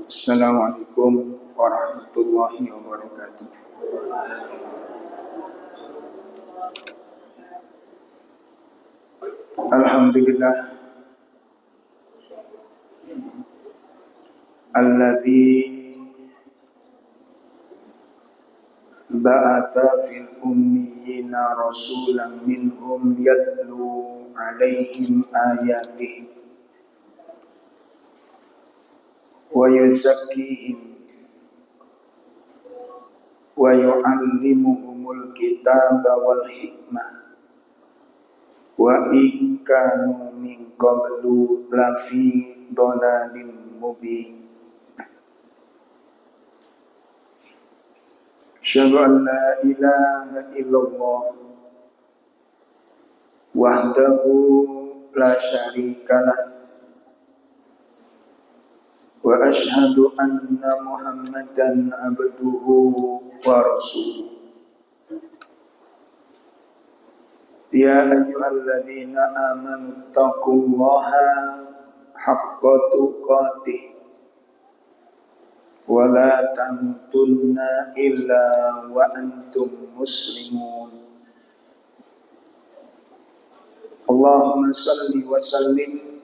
Assalamualaikum warahmatullahi wabarakatuh. Alhamdulillah alladzi ba'atha fil ummiyina rasulan minhum yatlu alaihim ayatihi wa yuzakkihim wa yu'allimuhumul kitaba wal hikmah wa in kanu min qablu lafi dhalalin mubin. Asyhadu an la ilaha illallah wahdahu la syarikalah wa asyhadu anna Muhammadan abduhu wa rasuluh. Ya ayyuhalladzina amanu taqullaha haqqa tuqatih wa la tamutunna illa wa antum muslimun. Allahumma salli wa sallim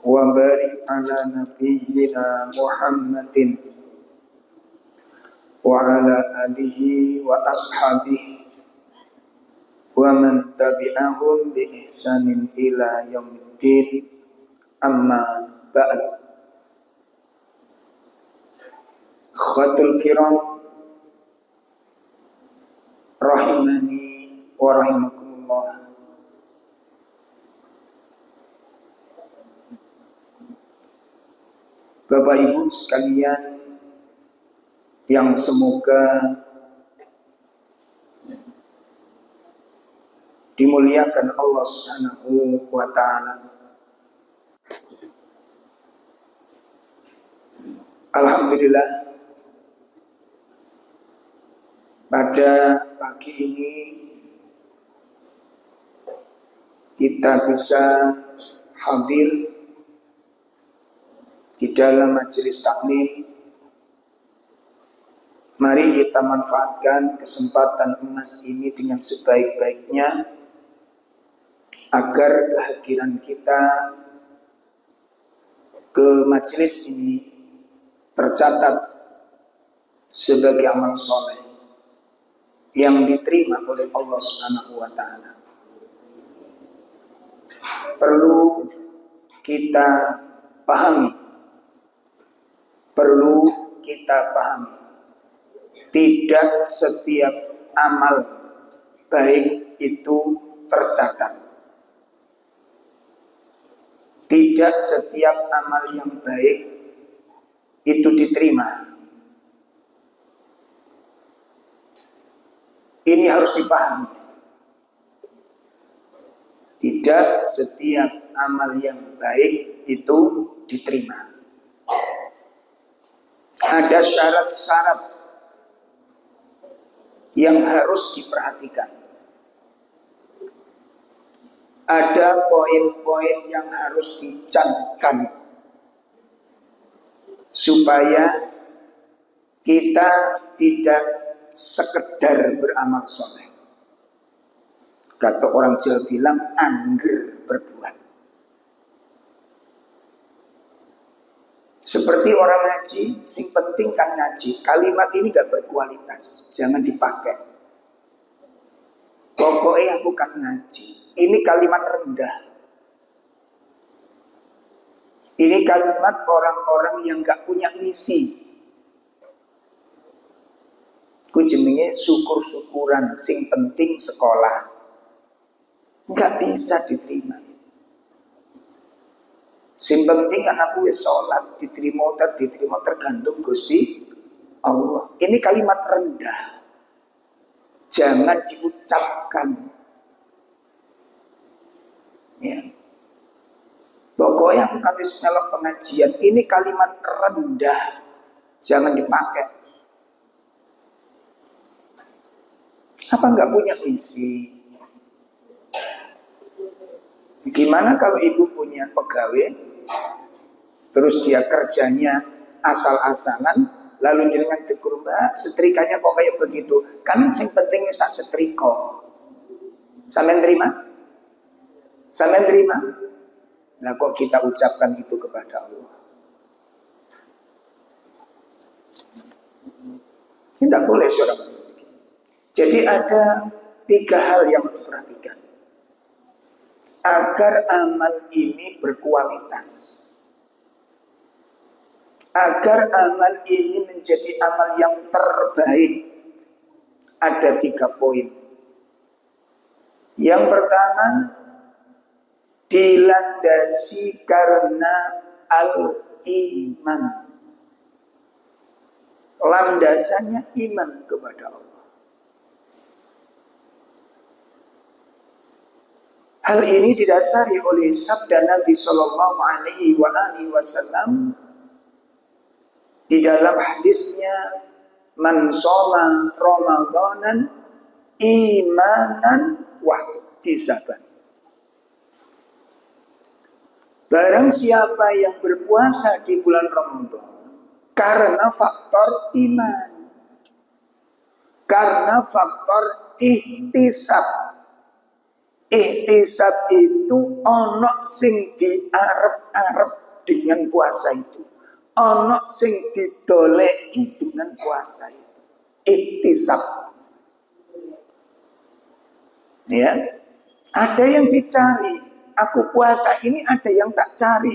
wa barik ala nabiyyina Muhammadin wa ala alihi wa ashabihi wa man tabi'ahum bi ihsanin ila yaumiddin, amma ba'd. Khatul kiram rahimani wa rahimakumullah. Bapak Ibu sekalian yang semoga dimuliakan Allah Subhanahu wa ta'ala. Alhamdulillah, pada pagi ini kita bisa hadir di dalam majelis taklim. Mari kita manfaatkan kesempatan emas ini dengan sebaik-baiknya agar kehadiran kita ke majelis ini tercatat sebagai amal soleh yang diterima oleh Allah Subhanahu wa ta'ala. Perlu kita pahami, tidak setiap amal baik itu tercatat. Tidak setiap amal yang baik itu diterima. Ini harus dipahami. Tidak setiap amal yang baik itu diterima. Ada syarat-syarat yang harus diperhatikan. Ada poin-poin yang harus dicamkan supaya kita tidak sekedar beramal soleh. Kata orang Jawa bilang angger berbuat. Seperti orang ngaji, sing penting kan ngaji. Kalimat ini gak berkualitas, jangan dipakai. Pokoknya aku kan ngaji. Ini kalimat rendah. Ini kalimat orang-orang yang gak punya misi. Ku jenenge syukur-syukuran, sing penting sekolah. Gak bisa diterima. Sing penting anakku wis sholat, diterima tergantung Gusti Allah. Ini kalimat rendah. Jangan diucapkan. Ya. Pokoknya kalau melok pengajian ini kalimat rendah, jangan dipakai. Apa nggak punya misi? Gimana kalau ibu punya pegawai, terus dia kerjanya asal-asalan lalu jenengan tegur Mbak, setrikanya kok kayak begitu. Kan yang penting tak setrika. Sampeyan terima? Sampeyan terima? Nah kok kita ucapkan itu kepada Allah? Tidak boleh saudara. Jadi ada 3 hal yang harus diperhatikan agar amal ini berkualitas, agar amal ini menjadi amal yang terbaik. Ada 3 poin. Yang pertama, dilandasi karena al-iman. Landasannya iman kepada Allah. Hal ini didasari oleh sabda Nabi Sallallahu Alaihi Wasallam di dalam hadisnya, man shoma Ramadanan imanan wa ihtisaban. Barang siapa yang berpuasa di bulan Ramadan karena faktor iman, karena faktor ihtisab. Ihtisab itu ono sing diarep-arep dengan puasa itu, ono sing didoleki dengan puasa itu. Ihtisab. Ya, ada yang dicari. Aku puasa ini ada yang tak cari,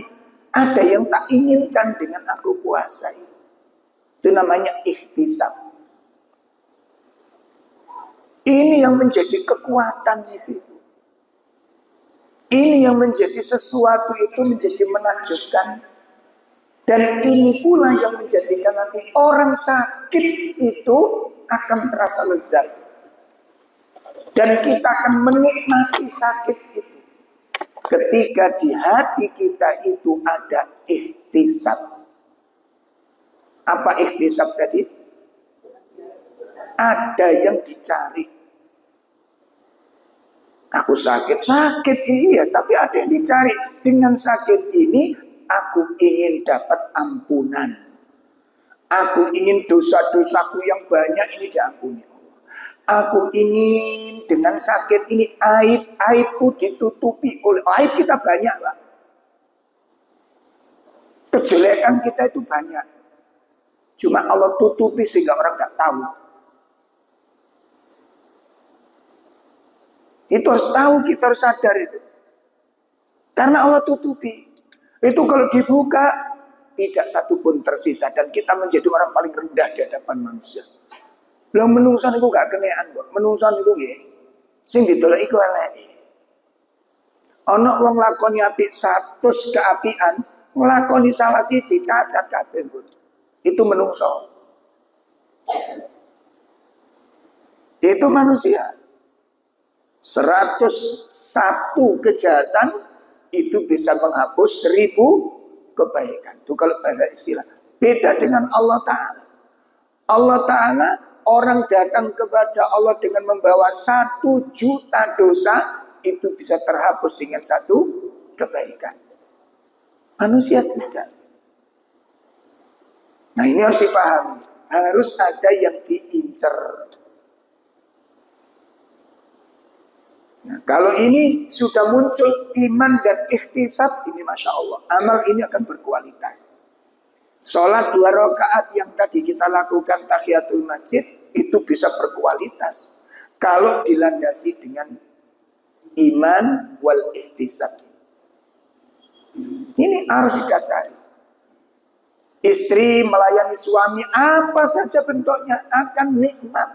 ada yang tak inginkan dengan aku puasa ini. Itu namanya ihtisab. Ini yang menjadi kekuatan itu. Ini yang menjadi sesuatu itu menjadi menakjubkan. Dan ini pula yang menjadikan nanti orang sakit itu akan terasa lezat. Dan kita akan menikmati sakit itu. Ketika di hati kita itu ada ihtisab. Apa ihtisab tadi? Ada yang dicari. Aku sakit iya, tapi ada yang dicari. Dengan sakit ini, aku ingin dapat ampunan. Aku ingin dosa-dosaku yang banyak ini diampuni Allah. Aku ingin dengan sakit ini aib-aibku ditutupi oleh aib kita banyak lah. Kejelekan kita itu banyak. Cuma Allah tutupi sehingga orang gak tahu. Itu harus tahu, kita harus sadar itu. Karena Allah tutupi. Itu kalau dibuka, tidak satu pun tersisa. Dan kita menjadi orang paling rendah di hadapan manusia. Belum menungsan itu gak kenean kok. Menungsan itu ya. Sing ditolak itu elek. Ono wong lakoni apik 100 keapian, nglakoni salah siji cacat kabeh. Itu menungso. Itu manusia. 101 kejahatan itu bisa menghapus 1000 kebaikan. Itu kalau bahasa istilah. Beda dengan Allah Ta'ala. Allah Ta'ala, orang datang kepada Allah dengan membawa 1 juta dosa, itu bisa terhapus dengan 1 kebaikan. Manusia tidak. Nah ini harus dipahami. Harus ada yang diincar. Nah, kalau ini sudah muncul iman dan ihtisab, ini Masya Allah, amal ini akan berkualitas. Sholat 2 rakaat yang tadi kita lakukan tahiyatul masjid, itu bisa berkualitas. Kalau dilandasi dengan iman wal ihtisab. Ini harus didasari. Istri melayani suami, apa saja bentuknya, akan nikmat.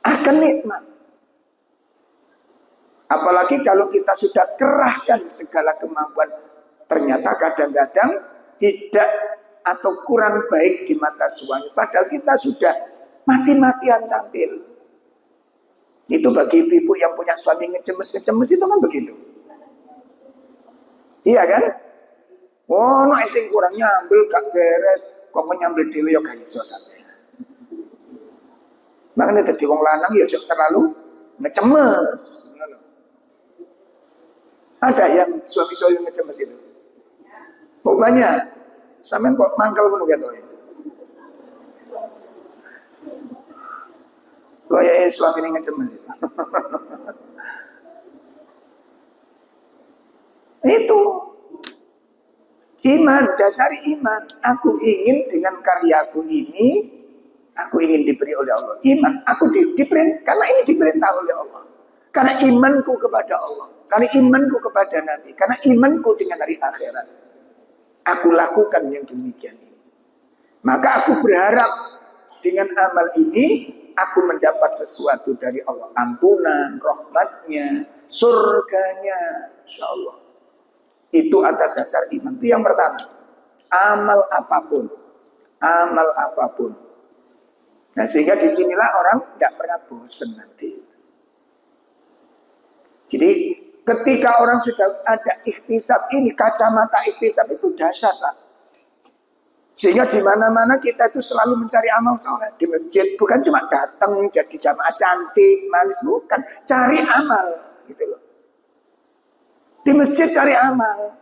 Akan nikmat. Apalagi kalau kita sudah kerahkan segala kemampuan, ternyata kadang-kadang tidak atau kurang baik di mata suami. Padahal kita sudah mati-matian tampil. Itu bagi ibu yang punya suami ngecemes-ngecemes itu kan begitu. Iya kan? Oh, no sing kurang nyambel gak beres, kok nyambel dhewe ya gak iso sampe. Makanya dadi wong lanang ya aja terlalu ngecemes. Ada yang suami-suami ngecemes itu? Oh banyak. Sampean kok mangkel ngono gitu ya. Kaya suami ini ngecemes itu. Itu iman, dasari iman. Aku ingin dengan karyaku ini, aku ingin diberi oleh Allah. Iman, aku diperintah, karena ini diperintah oleh Allah. Karena imanku kepada Allah, karena imanku kepada Nabi, karena imanku dengan hari akhirat. Aku lakukan yang demikian ini. Maka aku berharap dengan amal ini, aku mendapat sesuatu dari Allah. Ampunan, rahmatnya, surganya, insya Allah. Itu atas dasar iman. Itu yang pertama. Amal apapun. Amal apapun. Nah sehingga disinilah orang tidak pernah bosan nanti. Jadi ketika orang sudah ada ikhtisab ini, kacamata ikhtisab itu dahsyat Pak. Sehingga di mana-mana kita itu selalu mencari amal soleh. Di masjid bukan cuma datang jadi jamaah cantik, manis, bukan. Cari amal gitu loh. Di masjid cari amal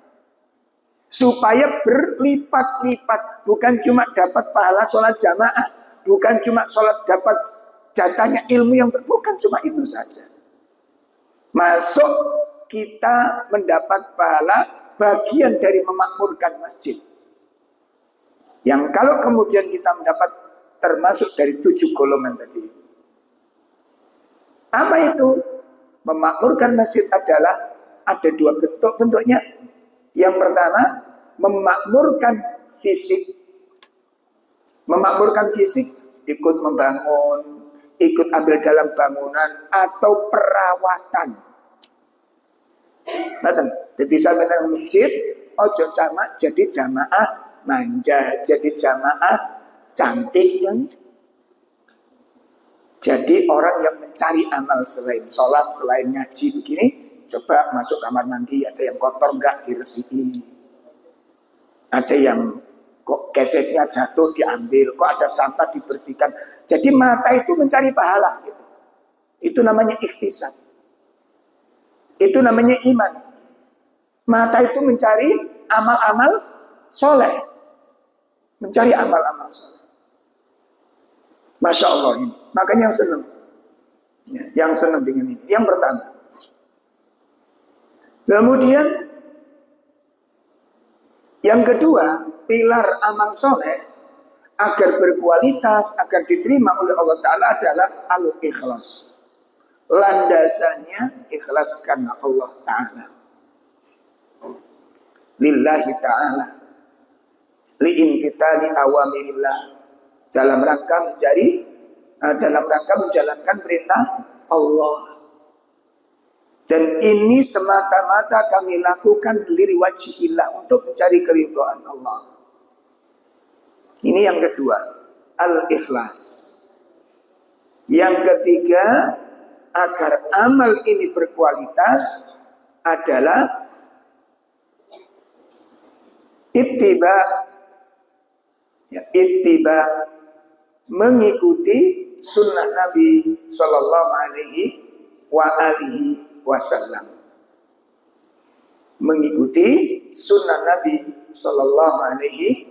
supaya berlipat-lipat, bukan cuma dapat pahala sholat jamaah, bukan cuma sholat dapat jatahnya ilmu yang bukan cuma itu saja. Masuk kita mendapat pahala bagian dari memakmurkan masjid. Yang kalau kemudian kita mendapat termasuk dari 7 golongan tadi. Apa itu? Memakmurkan masjid adalah ada 2 bentuknya. Yang pertama, memakmurkan fisik. Memakmurkan fisik, ikut membangun, ikut ambil dalam bangunan atau perawatan. Datang, jadi sampai dalam masjid, ojo jamak jadi jamaah manja, jadi jamaah cantik, jadi orang yang mencari amal selain sholat, selain ngaji begini. Coba masuk kamar mandi, ada yang kotor enggak diresiki, ada yang kok kesetnya jatuh diambil, kok ada sampah dibersihkan. Jadi mata itu mencari pahala gitu. Itu namanya ikhtisab. Itu namanya iman. Mata itu mencari amal-amal soleh, mencari amal-amal soleh. Masya Allah ini. Makanya yang senang, yang senang dengan ini. Yang pertama. Kemudian yang kedua, pilar amal soleh agar berkualitas, agar diterima oleh Allah Ta'ala adalah al-ikhlas. Landasannya ikhlas karena Allah Ta'ala. Lillahi Ta'ala. Li'intitali awamirillah. Dalam rangka menjalankan perintah Allah. Dan ini semata-mata kami lakukan liri wajhillah, untuk mencari keridhaan Allah. Ini yang kedua, al-ikhlas. Yang ketiga, agar amal ini berkualitas adalah ittiba, mengikuti sunnah Nabi Sallallahu Alaihi Wasallam. Mengikuti sunnah Nabi Sallallahu Alaihi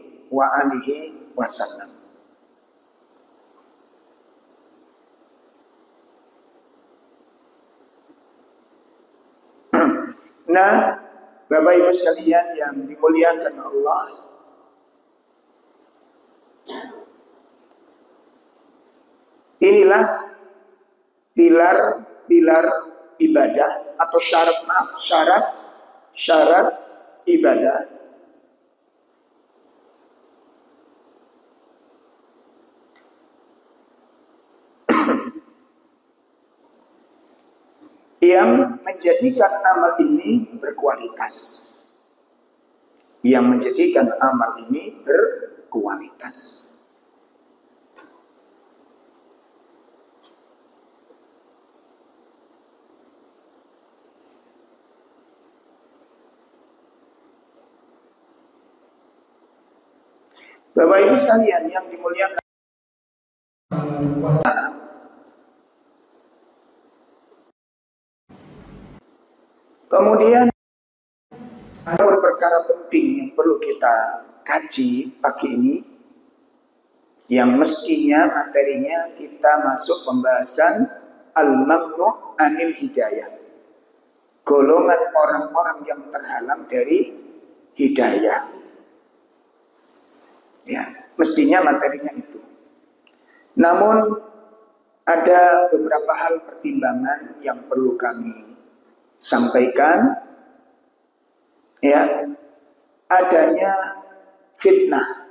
Wasallam. Nah, Bapak Ibu sekalian yang dimuliakan Allah, inilah pilar ibadah atau syarat ibadah yang menjadikan amal ini berkualitas. Yang menjadikan amal ini berkualitas. Bapak Ibu sekalian yang dimuliakan Allah, kemudian ada perkara penting yang perlu kita kaji pagi ini yang mestinya materinya kita masuk pembahasan al-mamnu' anil hidayah. Golongan orang-orang yang terhalang dari hidayah. Ya, mestinya materinya itu. Namun ada beberapa hal pertimbangan yang perlu kami sampaikan. Ya, adanya fitnah.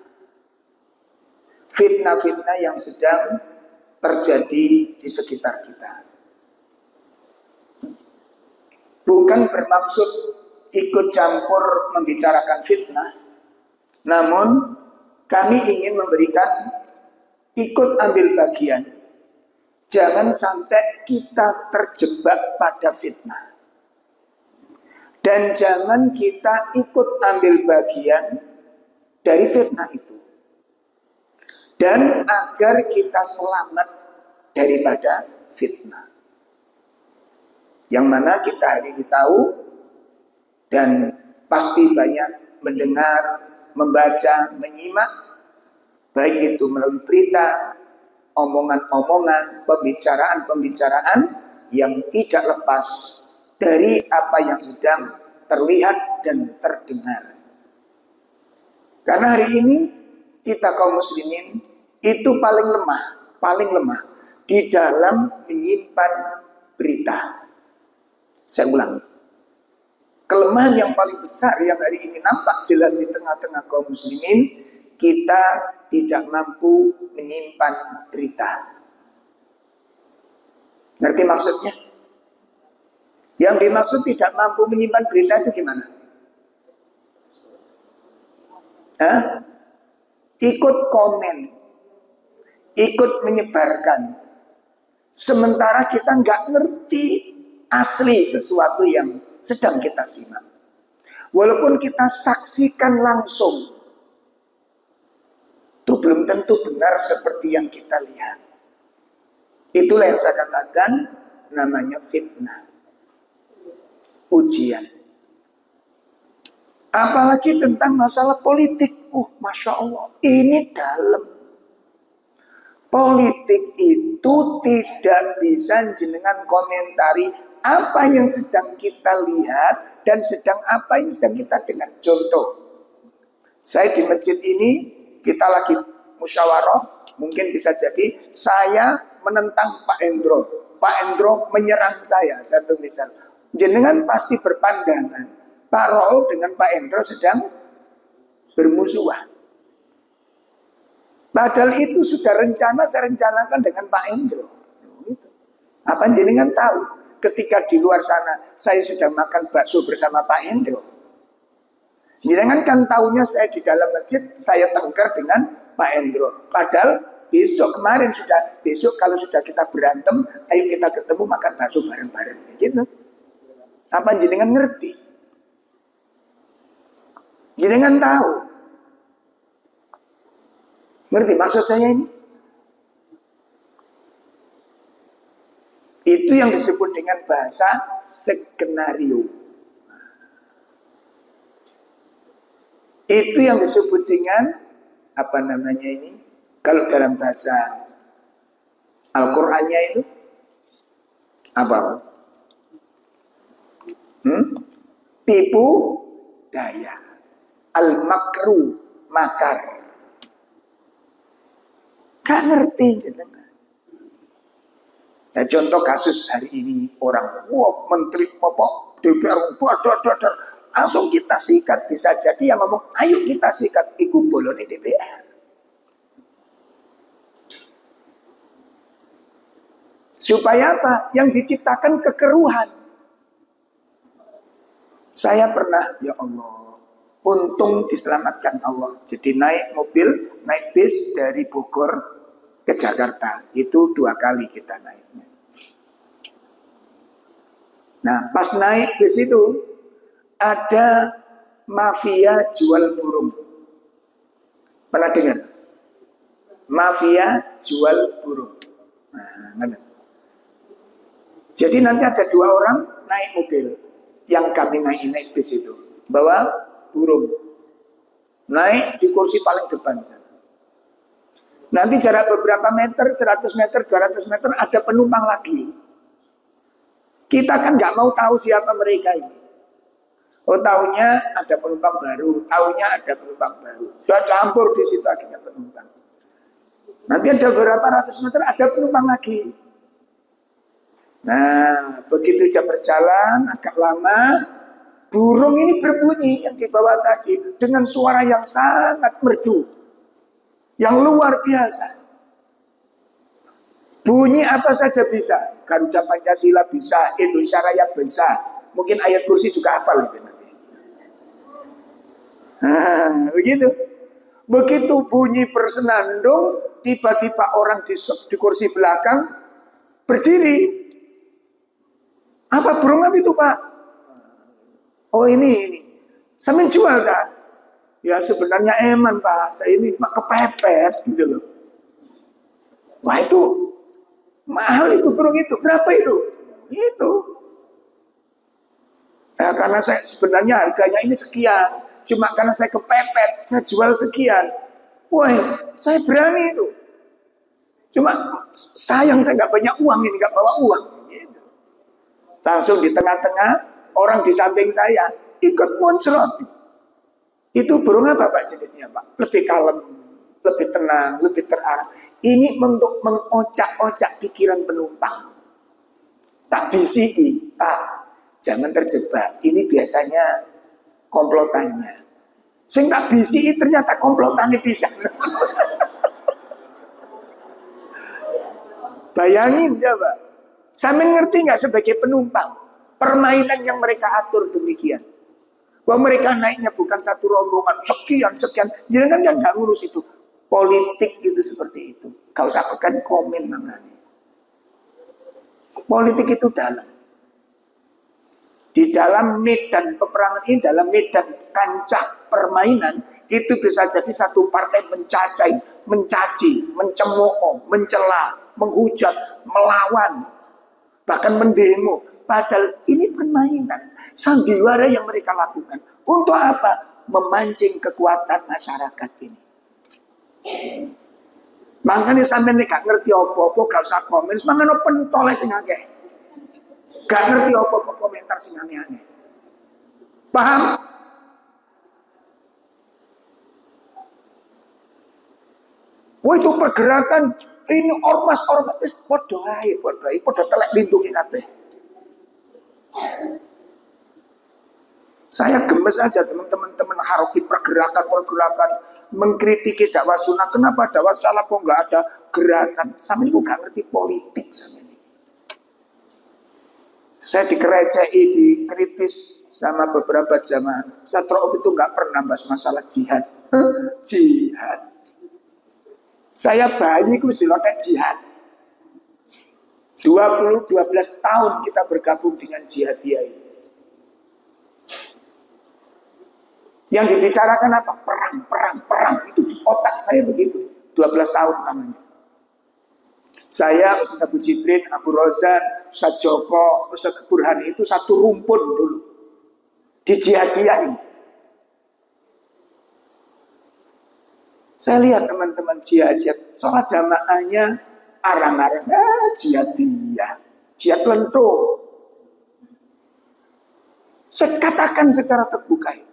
Fitnah-fitnah yang sedang terjadi di sekitar kita. Bukan bermaksud ikut campur membicarakan fitnah, namun kami ingin memberikan ikut ambil bagian. Jangan sampai kita terjebak pada fitnah. Dan jangan kita ikut ambil bagian dari fitnah itu. Dan agar kita selamat daripada fitnah. Yang mana kita hari ini tahu dan pasti banyak mendengar, membaca, menyimak, baik itu melalui berita, omongan-omongan, pembicaraan-pembicaraan yang tidak lepas dari apa yang sedang terlihat dan terdengar. Karena hari ini kita kaum muslimin itu paling lemah di dalam menyimpan berita. Saya ulangi. Kelemahan yang paling besar yang hari ini nampak jelas di tengah-tengah kaum muslimin, kita tidak mampu menyimpan berita. Ngerti maksudnya? Yang dimaksud tidak mampu menyimpan berita itu gimana? Ikut komen, ikut menyebarkan. Sementara kita nggak ngerti asli sesuatu yang sedang kita simak. Walaupun kita saksikan langsung, itu belum tentu benar seperti yang kita lihat. Itulah yang saya katakan namanya fitnah. Ujian. Apalagi tentang masalah politik. Masya Allah, ini dalam. Politik itu tidak bisa jenengan komentari apa yang sedang kita lihat dan sedang apa yang sedang kita dengar. Contoh, saya di masjid ini, kita lagi musyawarah, mungkin bisa jadi saya menentang Pak Endro. Pak Endro menyerang saya, satu misal. Jenengan pasti berpandangan Pak Ro'ul dengan Pak Endro sedang bermusuhan. Padahal itu sudah saya rencanakan dengan Pak Endro. Apa jenengan tahu ketika di luar sana saya sedang makan bakso bersama Pak Endro? Jenengan kan tahunya saya di dalam masjid saya tengkar dengan Pak Endro. Padahal besok kalau sudah kita berantem, ayo kita ketemu makan bakso bareng-bareng. Gitu. Apa jenengan ngerti? Jenengan tahu? Ngerti maksud saya ini? Itu yang disebut dengan bahasa skenario. Itu yang disebut dengan apa namanya ini? Kalau dalam bahasa Al-Qur'annya itu apa? Tipu daya. Al-makru, makar. Gak ngerti jenengan. Nah, contoh kasus hari ini orang, menteri popok DPR, langsung kita sikat. Bisa jadi yang ngomong, ayo kita sikat, iku bolone DPR. Supaya apa? Yang diciptakan kekeruhan. Saya pernah, ya Allah, untung diselamatkan Allah. Jadi naik mobil, naik bis dari Bogor ke Jakarta. Itu 2 kali kita naiknya. Nah, pas naik bis itu ada mafia jual burung. Pernah dengar? Mafia jual burung. Nah, jadi nanti ada 2 orang naik mobil. Yang kami naik bis itu bawa burung. naik di kursi paling depan. Nanti jarak beberapa meter, 100 meter, 200 meter ada penumpang lagi. Kita kan nggak mau tahu siapa mereka ini. Oh, taunya ada penumpang baru, taunya ada penumpang baru. Sudah campur di situ akhirnya penumpang. Nanti ada beberapa ratus meter ada penumpang lagi. Nah, begitu dia berjalan agak lama, burung ini berbunyi yang dibawa tadi dengan suara yang sangat merdu, yang luar biasa. Bunyi apa saja bisa. Garuda Pancasila bisa, Indonesia Raya bisa. Mungkin ayat kursi juga hafal itu nanti. Nah, begitu. Begitu bunyi bersenandung, tiba-tiba orang di kursi belakang berdiri. Apa burung apa itu, Pak? Oh, ini. Sambil jual tak? Ya sebenarnya eman, Pak. Saya ini kepepet gitu loh. Wah, itu mahal itu burung itu. Berapa itu? Itu. Nah, karena saya sebenarnya harganya ini sekian. Cuma karena saya kepepet, saya jual sekian. Wah, saya berani itu. Cuma sayang saya nggak banyak uang ini, nggak bawa uang. Gitu. Langsung di tengah-tengah, orang di samping saya ikut muncrat. Itu burung apa Pak jenisnya Pak? Lebih kalem, lebih tenang, lebih terarah. Ini untuk mengocak-ocak pikiran penumpang. Tak bisi, Pak, jangan terjebak. Ini biasanya komplotannya. Sing tak bisi ternyata komplotannya bisa. Bayangin ya Pak. Sampai ngerti nggak sebagai penumpang permainan yang mereka atur demikian? Bahwa mereka naiknya bukan satu rombongan sekian. Jangan kan nggak ngurus itu. Politik itu seperti itu. Gak usah akan komen makanya. Politik itu dalam. Di dalam medan peperangan ini, dalam medan kancah permainan, itu bisa jadi satu partai mencaci, mencemooh, mencela, menghujat, melawan, bahkan mendemo. Padahal ini permainan, sandiwara yang mereka lakukan. Untuk apa? Memancing kekuatan masyarakat ini. Makanya sampai nih gak ngerti apa-apa, gak usah komen. Semangat pentoleh sing akeh. Gak ngerti apa-apa komentar sing aneh-aneh. Paham? Wah itu pergerakan ini ormas wis padha ae, padha telek lindungi kabeh. Saya gemes aja teman-teman haroki pergerakan mengkritiki dakwah sunnah. Kenapa dakwah salah kok nggak ada gerakan? Sama ini gak ngerti politik sama ini. Saya dikerecei, dikritis sama beberapa jamaah. Satrop itu nggak pernah bahas masalah jihad. Jihad. Saya bayi itu dilotek jihad. 12 tahun kita bergabung dengan jihadiyah ini. Yang dibicarakan apa? Perang. Itu di otak saya begitu. 12 tahun namanya. Saya, Ustaz Abu Jibrin, Abu Rozan, Ustaz Joko, Ustaz Burhan itu satu rumpun dulu. Di jihadiyah ini. Saya lihat teman-teman jihad, sholat jamaahnya arang-arang. Jihadiyah. Jihad lentur. Saya katakan secara terbuka ini.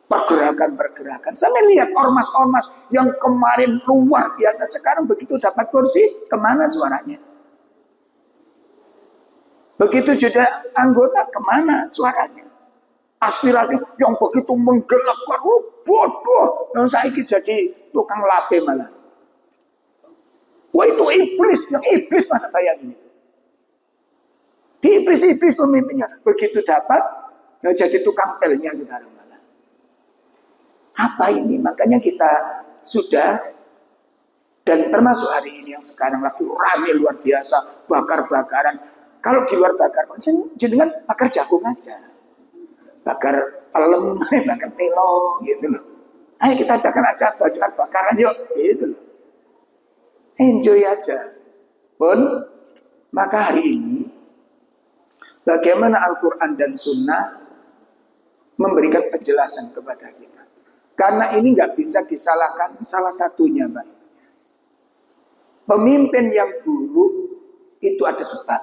Pergerakan. Saya lihat ormas-ormas yang kemarin luar biasa. Sekarang begitu dapat kursi, kemana suaranya? Begitu juga anggota, kemana suaranya? Aspirasi yang begitu menggelapkan, bodoh. Nah, saya jadi tukang lape malah. Wah itu iblis, yang iblis masa bayangin itu. Di iblis pemimpinnya. Begitu dapat, ya jadi tukang pelnya sekarang. Apa ini? Makanya kita sudah, dan termasuk hari ini yang sekarang lagi rame luar biasa, bakar-bakaran. Kalau di luar bakar, jenengan bakar jagung aja. Bakar pelem, bakar telo, gitu loh. Ayo kita aja bakaran yuk, gitu loh. Enjoy aja. Pun, maka hari ini, bagaimana Al-Quran dan Sunnah memberikan penjelasan kepada kita. Karena ini nggak bisa disalahkan salah satunya, Mbak. Pemimpin yang buruk itu ada sebab.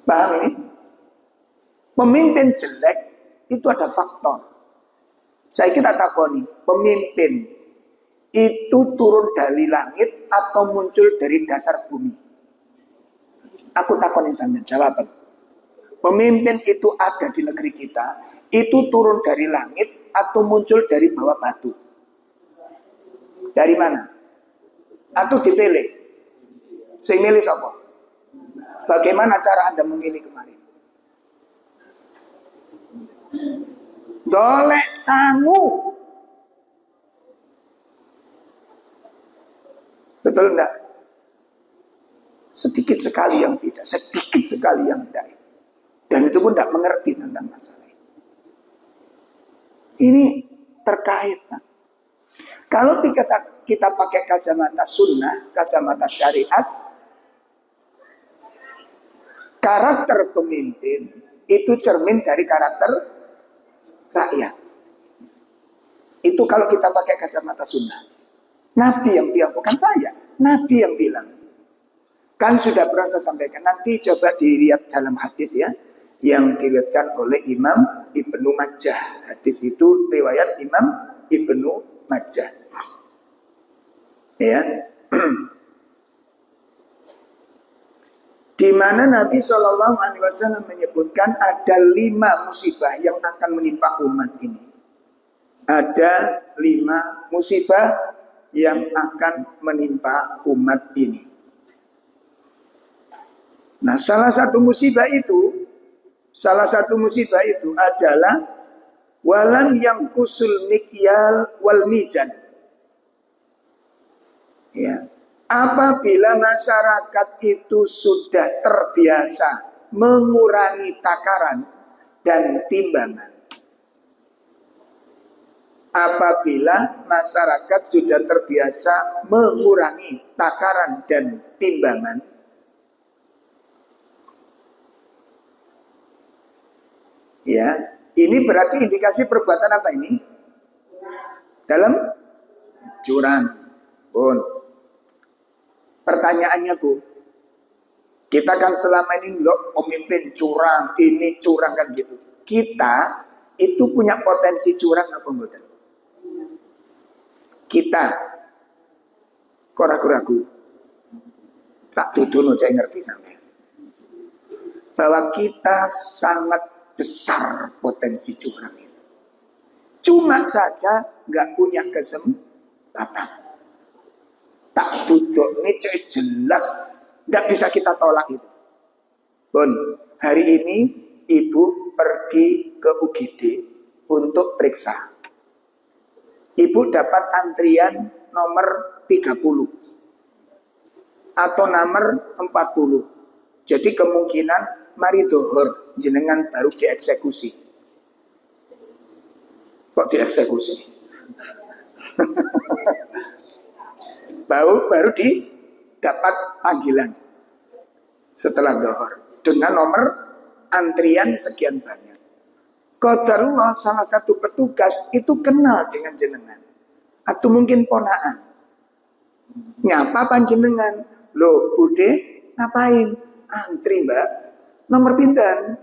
Paham ini? Pemimpin jelek itu ada faktor. Saya kita takoni, pemimpin itu turun dari langit atau muncul dari dasar bumi? Aku takoni sampean jawaban. Pemimpin itu ada di negeri kita, itu turun dari langit atau muncul dari bawah batu? Dari mana? Atau dipilih? Sing milih siapa? Bagaimana cara Anda memilih kemarin? Golek sangu. Betul enggak? Sedikit sekali yang tidak, sedikit sekali yang tidak. Dan itu pun tidak mengerti tentang masalah ini. Ini terkait, Pak. Kalau kita pakai kacamata sunnah, kacamata syariat, karakter pemimpin itu cermin dari karakter rakyat. Itu kalau kita pakai kacamata sunnah. Nabi yang bilang, bukan saya. Nabi yang bilang. Kan sudah pernah saya sampaikan. Nanti coba dilihat dalam hadis ya. Yang diriwayatkan oleh Imam Ibnu Majah. Hadis itu riwayat Imam Ibnu Majah. Ya. Di mana Nabi SAW menyebutkan ada 5 musibah yang akan menimpa umat ini. Ada 5 musibah yang akan menimpa umat ini. Nah, salah satu musibah itu adalah walam yang kusul mikyal wal mizan. Ya. Apabila masyarakat itu sudah terbiasa mengurangi takaran dan timbangan. Apabila masyarakat sudah terbiasa mengurangi takaran dan timbangan. Ya, ini berarti indikasi perbuatan apa ini? Dalam curang. Pun. Pertanyaannya Bu, kita kan selama ini loh pemimpin curang, ini curang kan gitu. Kita itu punya potensi curang apa enggak? Kita, kok ragu-ragu? Tak tuduh saya ngerti sampai. Bahwa kita sangat besar potensi curang itu. Cuma saja nggak punya kesempatan. Tak duduk ini jelas nggak bisa kita tolak itu. Bon, hari ini ibu pergi ke UGD untuk periksa. Ibu dapat antrian nomor 30 atau nomor 40. Jadi kemungkinan mari dohor jenengan baru dieksekusi. Kok dieksekusi? baru didapat panggilan setelah dohor dengan nomor antrian sekian banyak. Qadarullah salah satu petugas itu kenal dengan jenengan atau mungkin ponaan. Nyapa panjenengan, loh bude ngapain? Antri mbak, nomor pinten?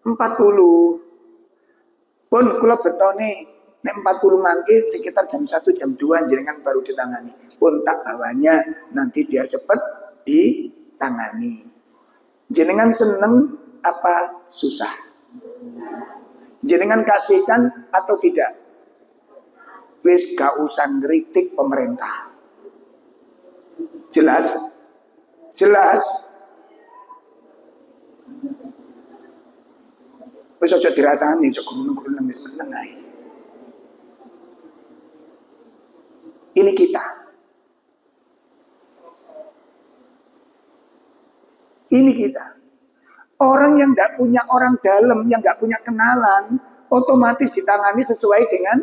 40. Pun kula betone nek 40 mangke sekitar jam 1 jam 2 jenengan baru ditangani. Pun tak bawanya nanti biar cepat ditangani. Jenengan seneng apa susah? Jenengan kasihkan atau tidak? Wis gak usah ngritik pemerintah. Jelas? Jelas? Wis aja dirasani, aja gurung-gurung wis meneng ae. Ini kita. Ini kita. Orang yang tidak punya orang dalam, yang tidak punya kenalan, otomatis ditangani sesuai dengan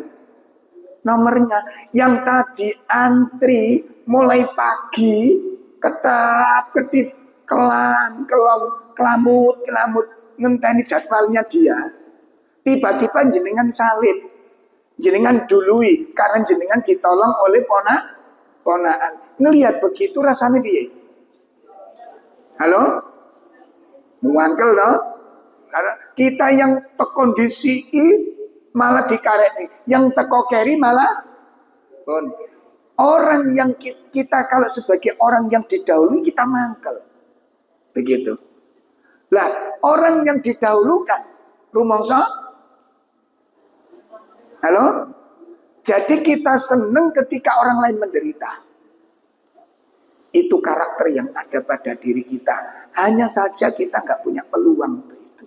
nomornya. Yang tadi antri mulai pagi, kedap-kedip, kelam, kelom, kelamut, ngenteni jadwalnya dia. Tiba-tiba jenengan salib, jenengan dului karena jenengan ditolong oleh ponaan. Ngelihat begitu rasanya piye? Halo? Muangkel loh. Karena kita yang kondisi malah dikarek, yang teko keri malah pun. Orang yang kita kalau sebagai orang yang didahului kita mangkel. Begitu. Lah, orang yang didahulukan rumangsa. Halo? Jadi kita senang ketika orang lain menderita. Itu karakter yang ada pada diri kita. Hanya saja kita nggak punya peluang untuk itu.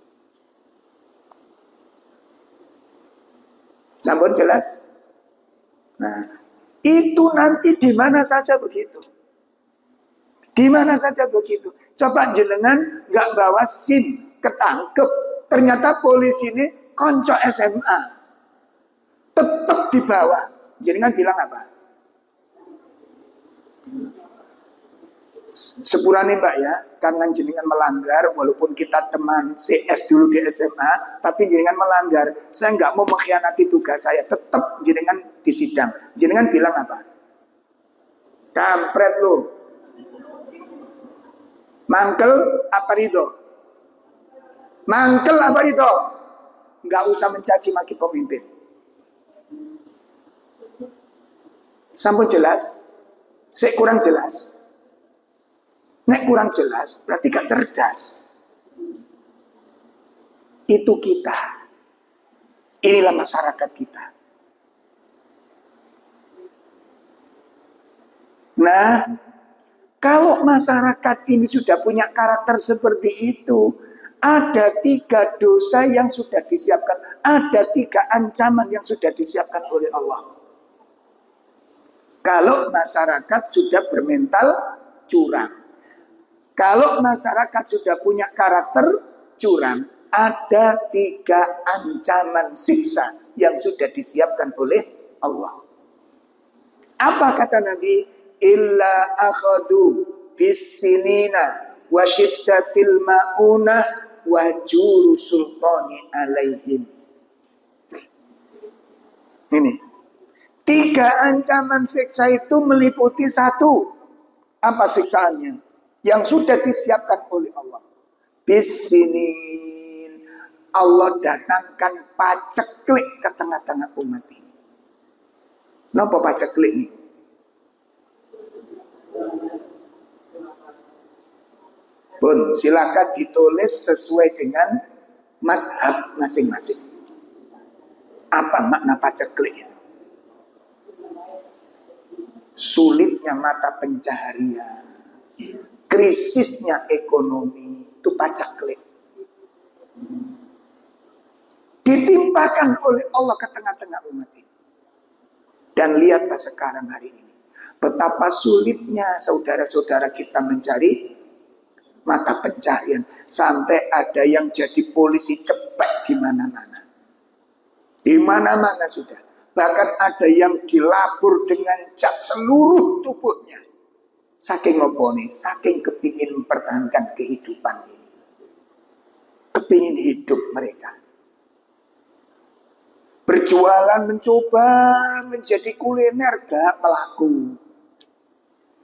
Sampun jelas? Nah, itu nanti di mana saja begitu. Di mana saja begitu. Coba jenengan nggak bawa SIM, ketangkep. Ternyata polisi ini konco SMA. Tetap dibawa. Jenengan bilang apa? Sepurane Mbak ya, karena jenengan melanggar, walaupun kita teman CS dulu di SMA, tapi jenengan melanggar. Saya nggak mau mengkhianati tugas saya, tetap jenengan disidang. Jenengan bilang apa? Kampret lu. Mangkel apa itu? Mangkel apa itu? Nggak usah mencaci maki pemimpin. Sampun jelas? Saya kurang jelas. Nek kurang jelas, berarti gak cerdas. Itu kita. Inilah masyarakat kita. Nah, kalau masyarakat ini sudah punya karakter seperti itu, ada 3 dosa yang sudah disiapkan. Ada 3 ancaman yang sudah disiapkan oleh Allah. Kalau masyarakat sudah bermental curang. Kalau masyarakat sudah punya karakter curang, ada 3 ancaman siksa yang sudah disiapkan oleh Allah. Apa kata Nabi? Illa akhadu bisinina wa syiddatil ma'una wa juru sultani alaihim. Ini 3 ancaman siksa itu meliputi 1. Apa siksaannya? Yang sudah disiapkan oleh Allah. Bisinin. Allah datangkan paceklik ke tengah-tengah umat ini. Napa paceklik ini? Pun silakan ditulis sesuai dengan madhab masing-masing. Apa makna paceklik itu? Sulitnya mata pencaharian, krisisnya ekonomi, itu paceklik. Ditimpakan oleh Allah ke tengah-tengah umat ini. Dan lihatlah sekarang hari ini, betapa sulitnya saudara-saudara kita mencari mata pencaharian. Sampai ada yang jadi polisi cepet di mana-mana. Di mana-mana sudah. Bahkan ada yang dilabur dengan cat seluruh tubuhnya. Saking ngoponi, saking kepingin mempertahankan kehidupan ini. Kepingin hidup mereka. Berjualan mencoba menjadi kuliner gak melaku.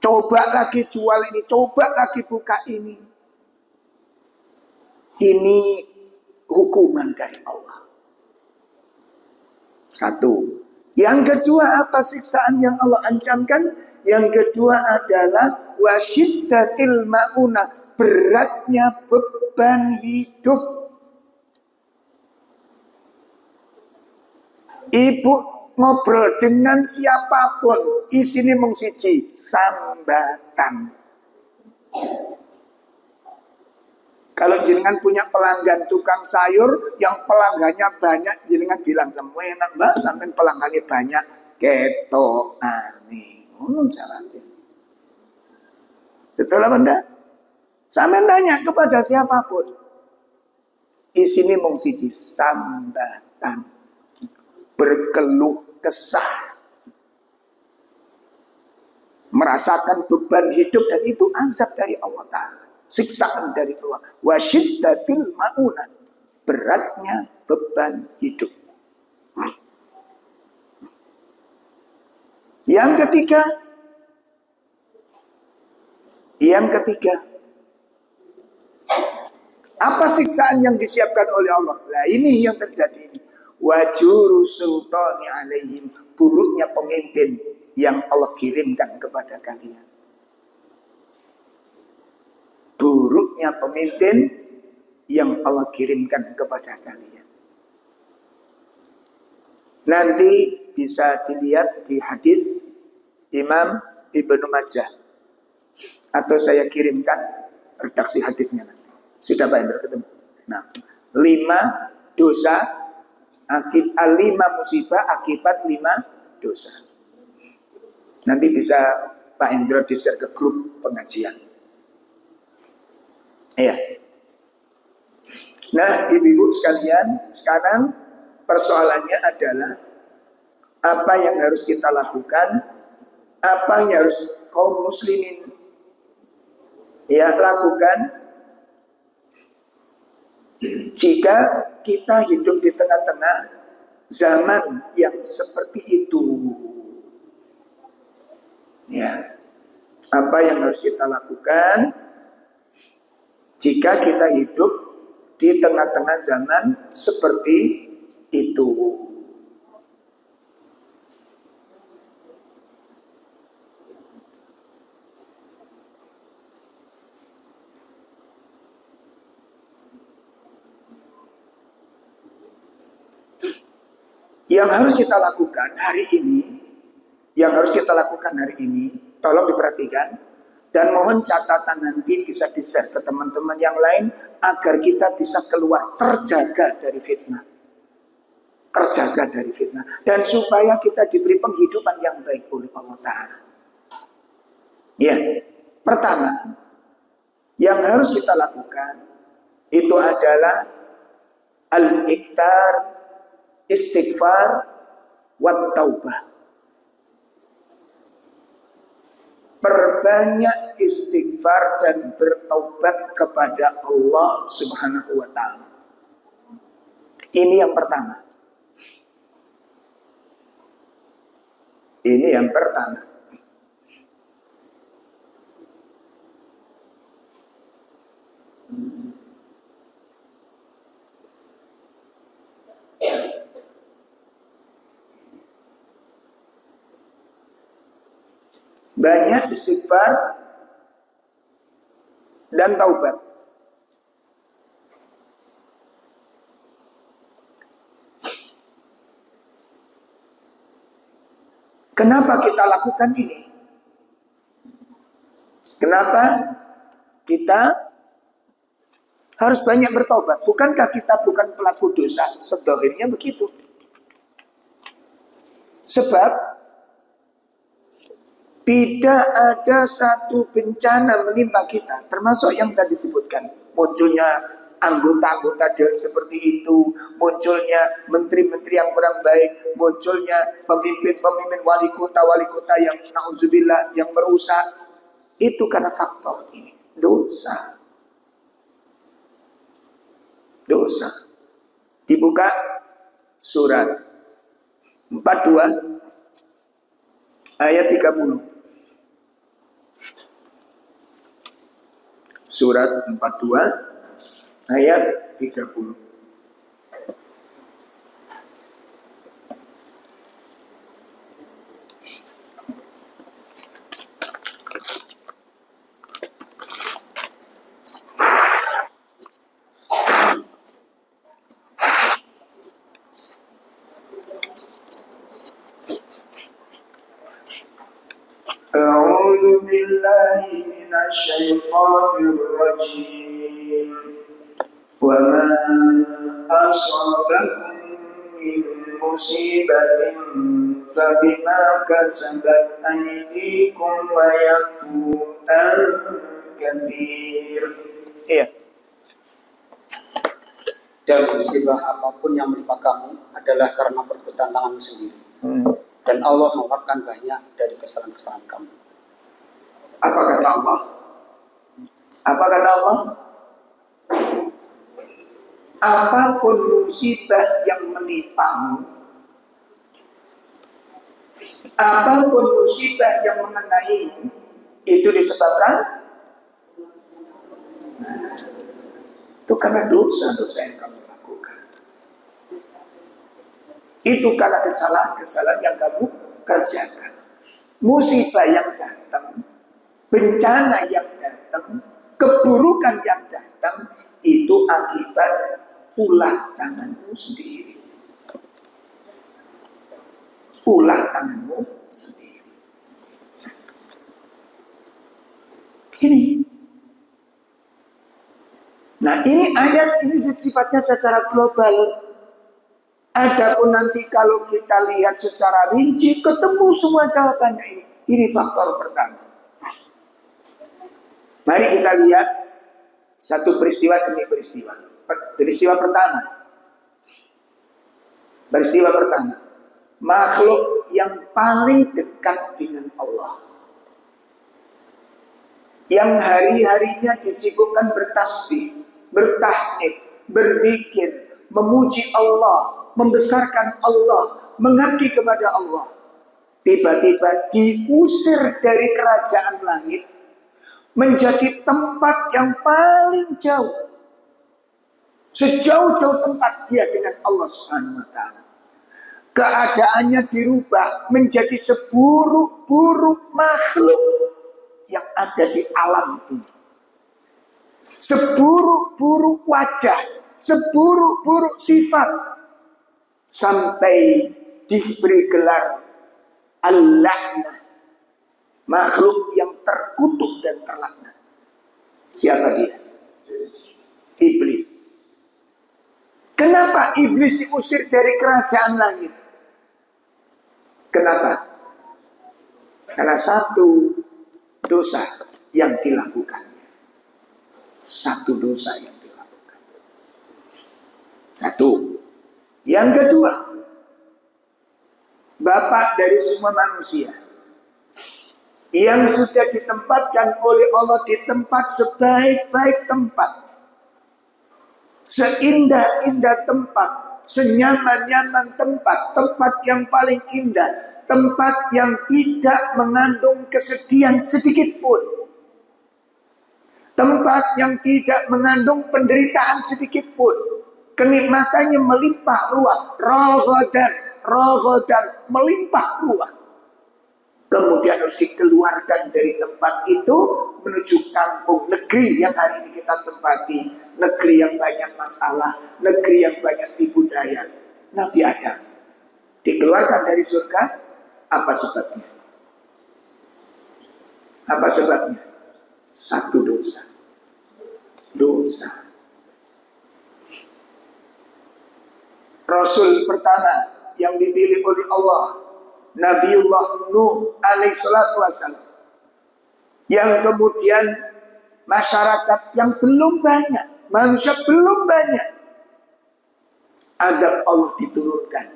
Coba lagi jual ini, coba lagi buka ini. Ini hukuman dari Allah. 1. Yang kedua, apa siksaan yang Allah ancamkan? Yang kedua adalah wasyiddatil ma'una, beratnya beban hidup. Ibu ngobrol dengan siapapun, isine mung siji, sambatan. Kalau jenengan punya pelanggan tukang sayur yang pelanggannya banyak, jenengan bilang sama enak Mbak, sampai pelanggannya banyak, ketok aneh. Caranya. Betul apa enggak? Sampai tanya kepada siapapun. Isine mung siji, sambatan. Berkeluh kesah. Merasakan beban hidup, dan itu azab dari Allah Ta'ala. Siksaan dari Allah. Wa syiddatil ma'unah, beratnya beban hidup. Yang ketiga, apa siksaan yang disiapkan oleh Allah? Nah ini yang terjadi ini. Wajuru sultani alaihim, buruknya pemimpin yang Allah kirimkan kepada kalian. Buruknya pemimpin yang Allah kirimkan kepada kalian. Nanti bisa dilihat di hadis Imam Ibnu Majah, atau saya kirimkan redaksi hadisnya nanti. Sudah Pak Hendro ketemu. Nah, 5 dosa akibat 5 musibah akibat 5 dosa. Nanti bisa Pak Hendro di-share ke grup pengajian. Iya. Nah, ibu-ibu sekalian, sekarang persoalannya adalah apa yang harus kita lakukan, apa yang harus kaum muslimin lakukan jika kita hidup di tengah-tengah zaman yang seperti itu. Ya, apa yang harus kita lakukan jika kita hidup di tengah-tengah zaman seperti itu. Yang harus kita lakukan hari ini, tolong diperhatikan dan mohon catatan nanti bisa di-share ke teman-teman yang lain agar kita bisa keluar terjaga dari fitnah. Dan supaya kita diberi penghidupan yang baik oleh Allah Ta'ala. Ya, pertama yang harus kita lakukan itu adalah al-iktar, istighfar, wat taubah. Perbanyak istighfar dan bertaubat kepada Allah Subhanahu wa ta'ala. Ini yang pertama. Banyak istighfar dan taubat. Kenapa kita lakukan ini? Kenapa kita harus banyak bertobat? Bukankah kita bukan pelaku dosa? Sedohirnya begitu. Sebab tidak ada satu bencana menimpa kita, termasuk yang tadi disebutkan, munculnya anggota-anggota dewan seperti itu, munculnya menteri-menteri yang kurang baik, munculnya pemimpin-pemimpin wali kota yang na'udzubillah yang merusak. Itu karena faktor ini, dosa. Dibuka surat 42 ayat 30. Surat 42 ayat 30. A'udzu billahi minasy syaithanir rajim. Wa ma asabakum min musibatin fa bima kasabat aydikum wa yafu an katsir. Iya. Dan musibah apapun yang menimpa kamu adalah karena perbuatan tanganmu sendiri. Dan Allah memaafkan banyak dari kesalahan-kesalahan kamu. Apa kata Allah? apapun musibah yang menimpamu, apapun musibah yang mengenaimu, itu disebabkan itu karena dosa-dosa yang kamu lakukan. Itu karena kesalahan-kesalahan yang kamu kerjakan. Musibah yang datang, bencana yang datang, keburukan yang datang, itu akibat ulah tanganmu sendiri. Ulah tanganmu sendiri. Ini. Nah, ini ayat ini sifatnya secara global. Adapun nanti kalau kita lihat secara rinci, ketemu semua jawabannya ini. Ini faktor pertama. Mari kita lihat satu peristiwa demi peristiwa. Peristiwa pertama. Peristiwa pertama. Makhluk yang paling dekat dengan Allah. Yang hari-harinya disibukkan bertasbih, bertahmid, berzikir, memuji Allah, membesarkan Allah, mengabdi kepada Allah. Tiba-tiba diusir dari kerajaan langit menjadi tempat yang paling jauh. Sejauh-jauh tempat dia dengan Allah Subhanahu wa taala. Keadaannya dirubah menjadi seburuk-buruk makhluk yang ada di alam ini. Seburuk-buruk wajah, seburuk-buruk sifat, sampai diberi gelar al-la'nah, makhluk yang terkutuk dan terlaknat. Siapa dia? Iblis. Kenapa iblis diusir dari kerajaan langit? Kenapa? Karena satu dosa yang dilakukannya. Satu dosa yang dilakukan. Satu. Yang kedua, Bapak dari semua manusia yang sudah ditempatkan oleh Allah di tempat sebaik-baik tempat, seindah-indah tempat, senyaman-nyaman tempat, tempat yang paling indah, tempat yang tidak mengandung kesedihan sedikit pun, tempat yang tidak mengandung penderitaan sedikit pun, kenikmatannya melimpah ruah, rogodan melimpah ruah. Kemudian harus dikeluarkan dari tempat itu menuju kampung negeri yang hari ini kita tempati, negeri yang banyak masalah, negeri yang banyak tipu daya. Nabi Adam dikeluarkan dari surga. Apa sebabnya? Apa sebabnya? Satu dosa. Dosa. Rasul pertama yang dipilih oleh Allah, Nabiullah Nuh alaihissalatu wassalam, yang kemudian masyarakat yang belum banyak, manusia belum banyak, agar Allah diturunkan.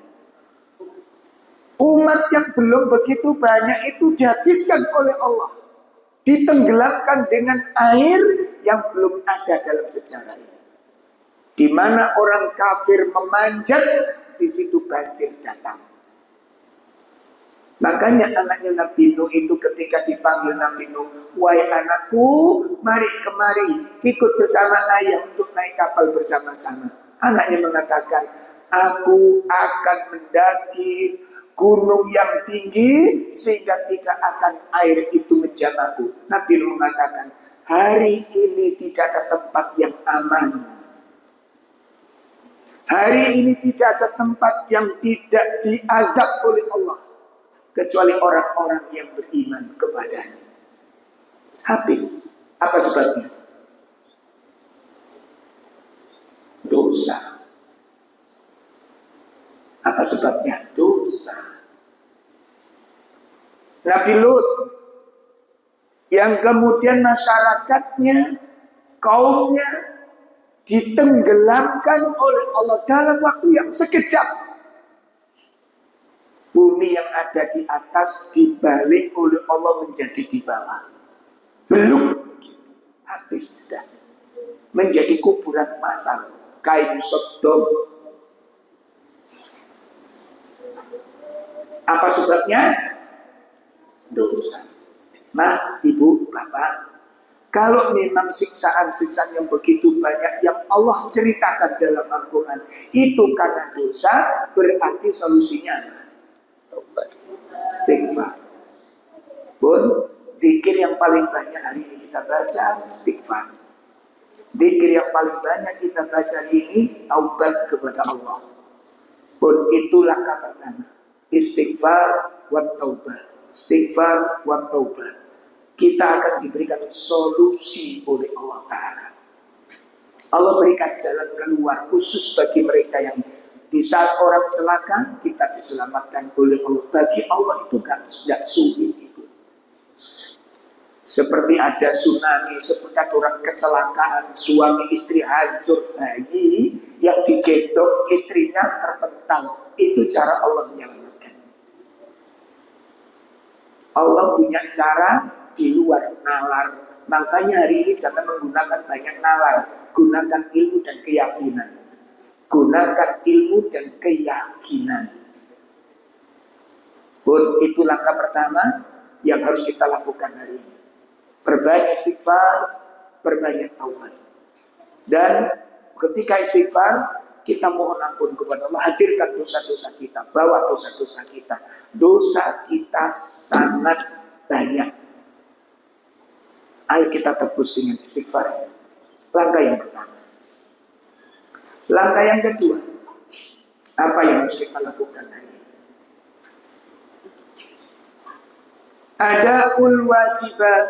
Umat yang belum begitu banyak itu dihabiskan oleh Allah, ditenggelamkan dengan air yang belum ada dalam sejarah ini. Di mana orang kafir memanjat, di situ banjir datang. Makanya anaknya Nabi Nuh itu ketika dipanggil Nabi Nuh, wahai anakku, mari kemari, ikut bersama ayah untuk naik kapal bersama-sama. Anaknya mengatakan, aku akan mendaki gunung yang tinggi sehingga tidak akan air itu menjamahku. Nabi Nuh mengatakan, hari ini tidak ada tempat yang aman. Hari ini tidak ada tempat yang tidak diazab oleh Allah, kecuali orang-orang yang beriman kepadanya. Habis. Apa sebabnya? Dosa. Apa sebabnya? Dosa. Nabi Lut yang kemudian masyarakatnya, kaumnya ditenggelamkan oleh Allah dalam waktu yang sekejap. Bumi yang ada di atas dibalik oleh Allah menjadi di bawah. Belum begitu. Habis sudah. Menjadi kuburan massal. kain sodom. Apa sebabnya? Dosa. Nah, ibu, bapak, kalau memang siksaan-siksaan yang begitu banyak yang Allah ceritakan dalam Al-Quran itu karena dosa, berarti solusinya taubat, istighfar. Pun, zikir yang paling banyak hari ini kita baca istighfar. Zikir yang paling banyak kita baca hari ini taubat kepada Allah. Pun itu langkah pertama. Istighfar wa taubat. Istighfar wa taubat. Kita akan diberikan solusi oleh Allah Ta'ala. Allah berikan jalan keluar khusus bagi mereka yang di saat orang celaka kita diselamatkan oleh Allah. Bagi Allah itu tidak sulit itu. Seperti ada tsunami, seperti ada orang kecelakaan, suami istri hancur, bayi yang digendong istrinya terpental. Itu cara Allah menyelamatkan. Allah punya cara di luar nalar. Makanya hari ini jangan menggunakan banyak nalar. Gunakan ilmu dan keyakinan. Gunakan ilmu dan keyakinan. Pun itu langkah pertama yang harus kita lakukan hari ini. Perbanyak istighfar, perbanyak taubat. Dan ketika istighfar, kita mohon ampun kepada Allah. Hadirkan dosa-dosa kita, bawa dosa-dosa kita. Dosa kita sangat banyak. Ayo kita tebus dengan istighfar. Langkah yang pertama. Langkah yang kedua, apa yang harus kita lakukan hari ini? Ada wajibat,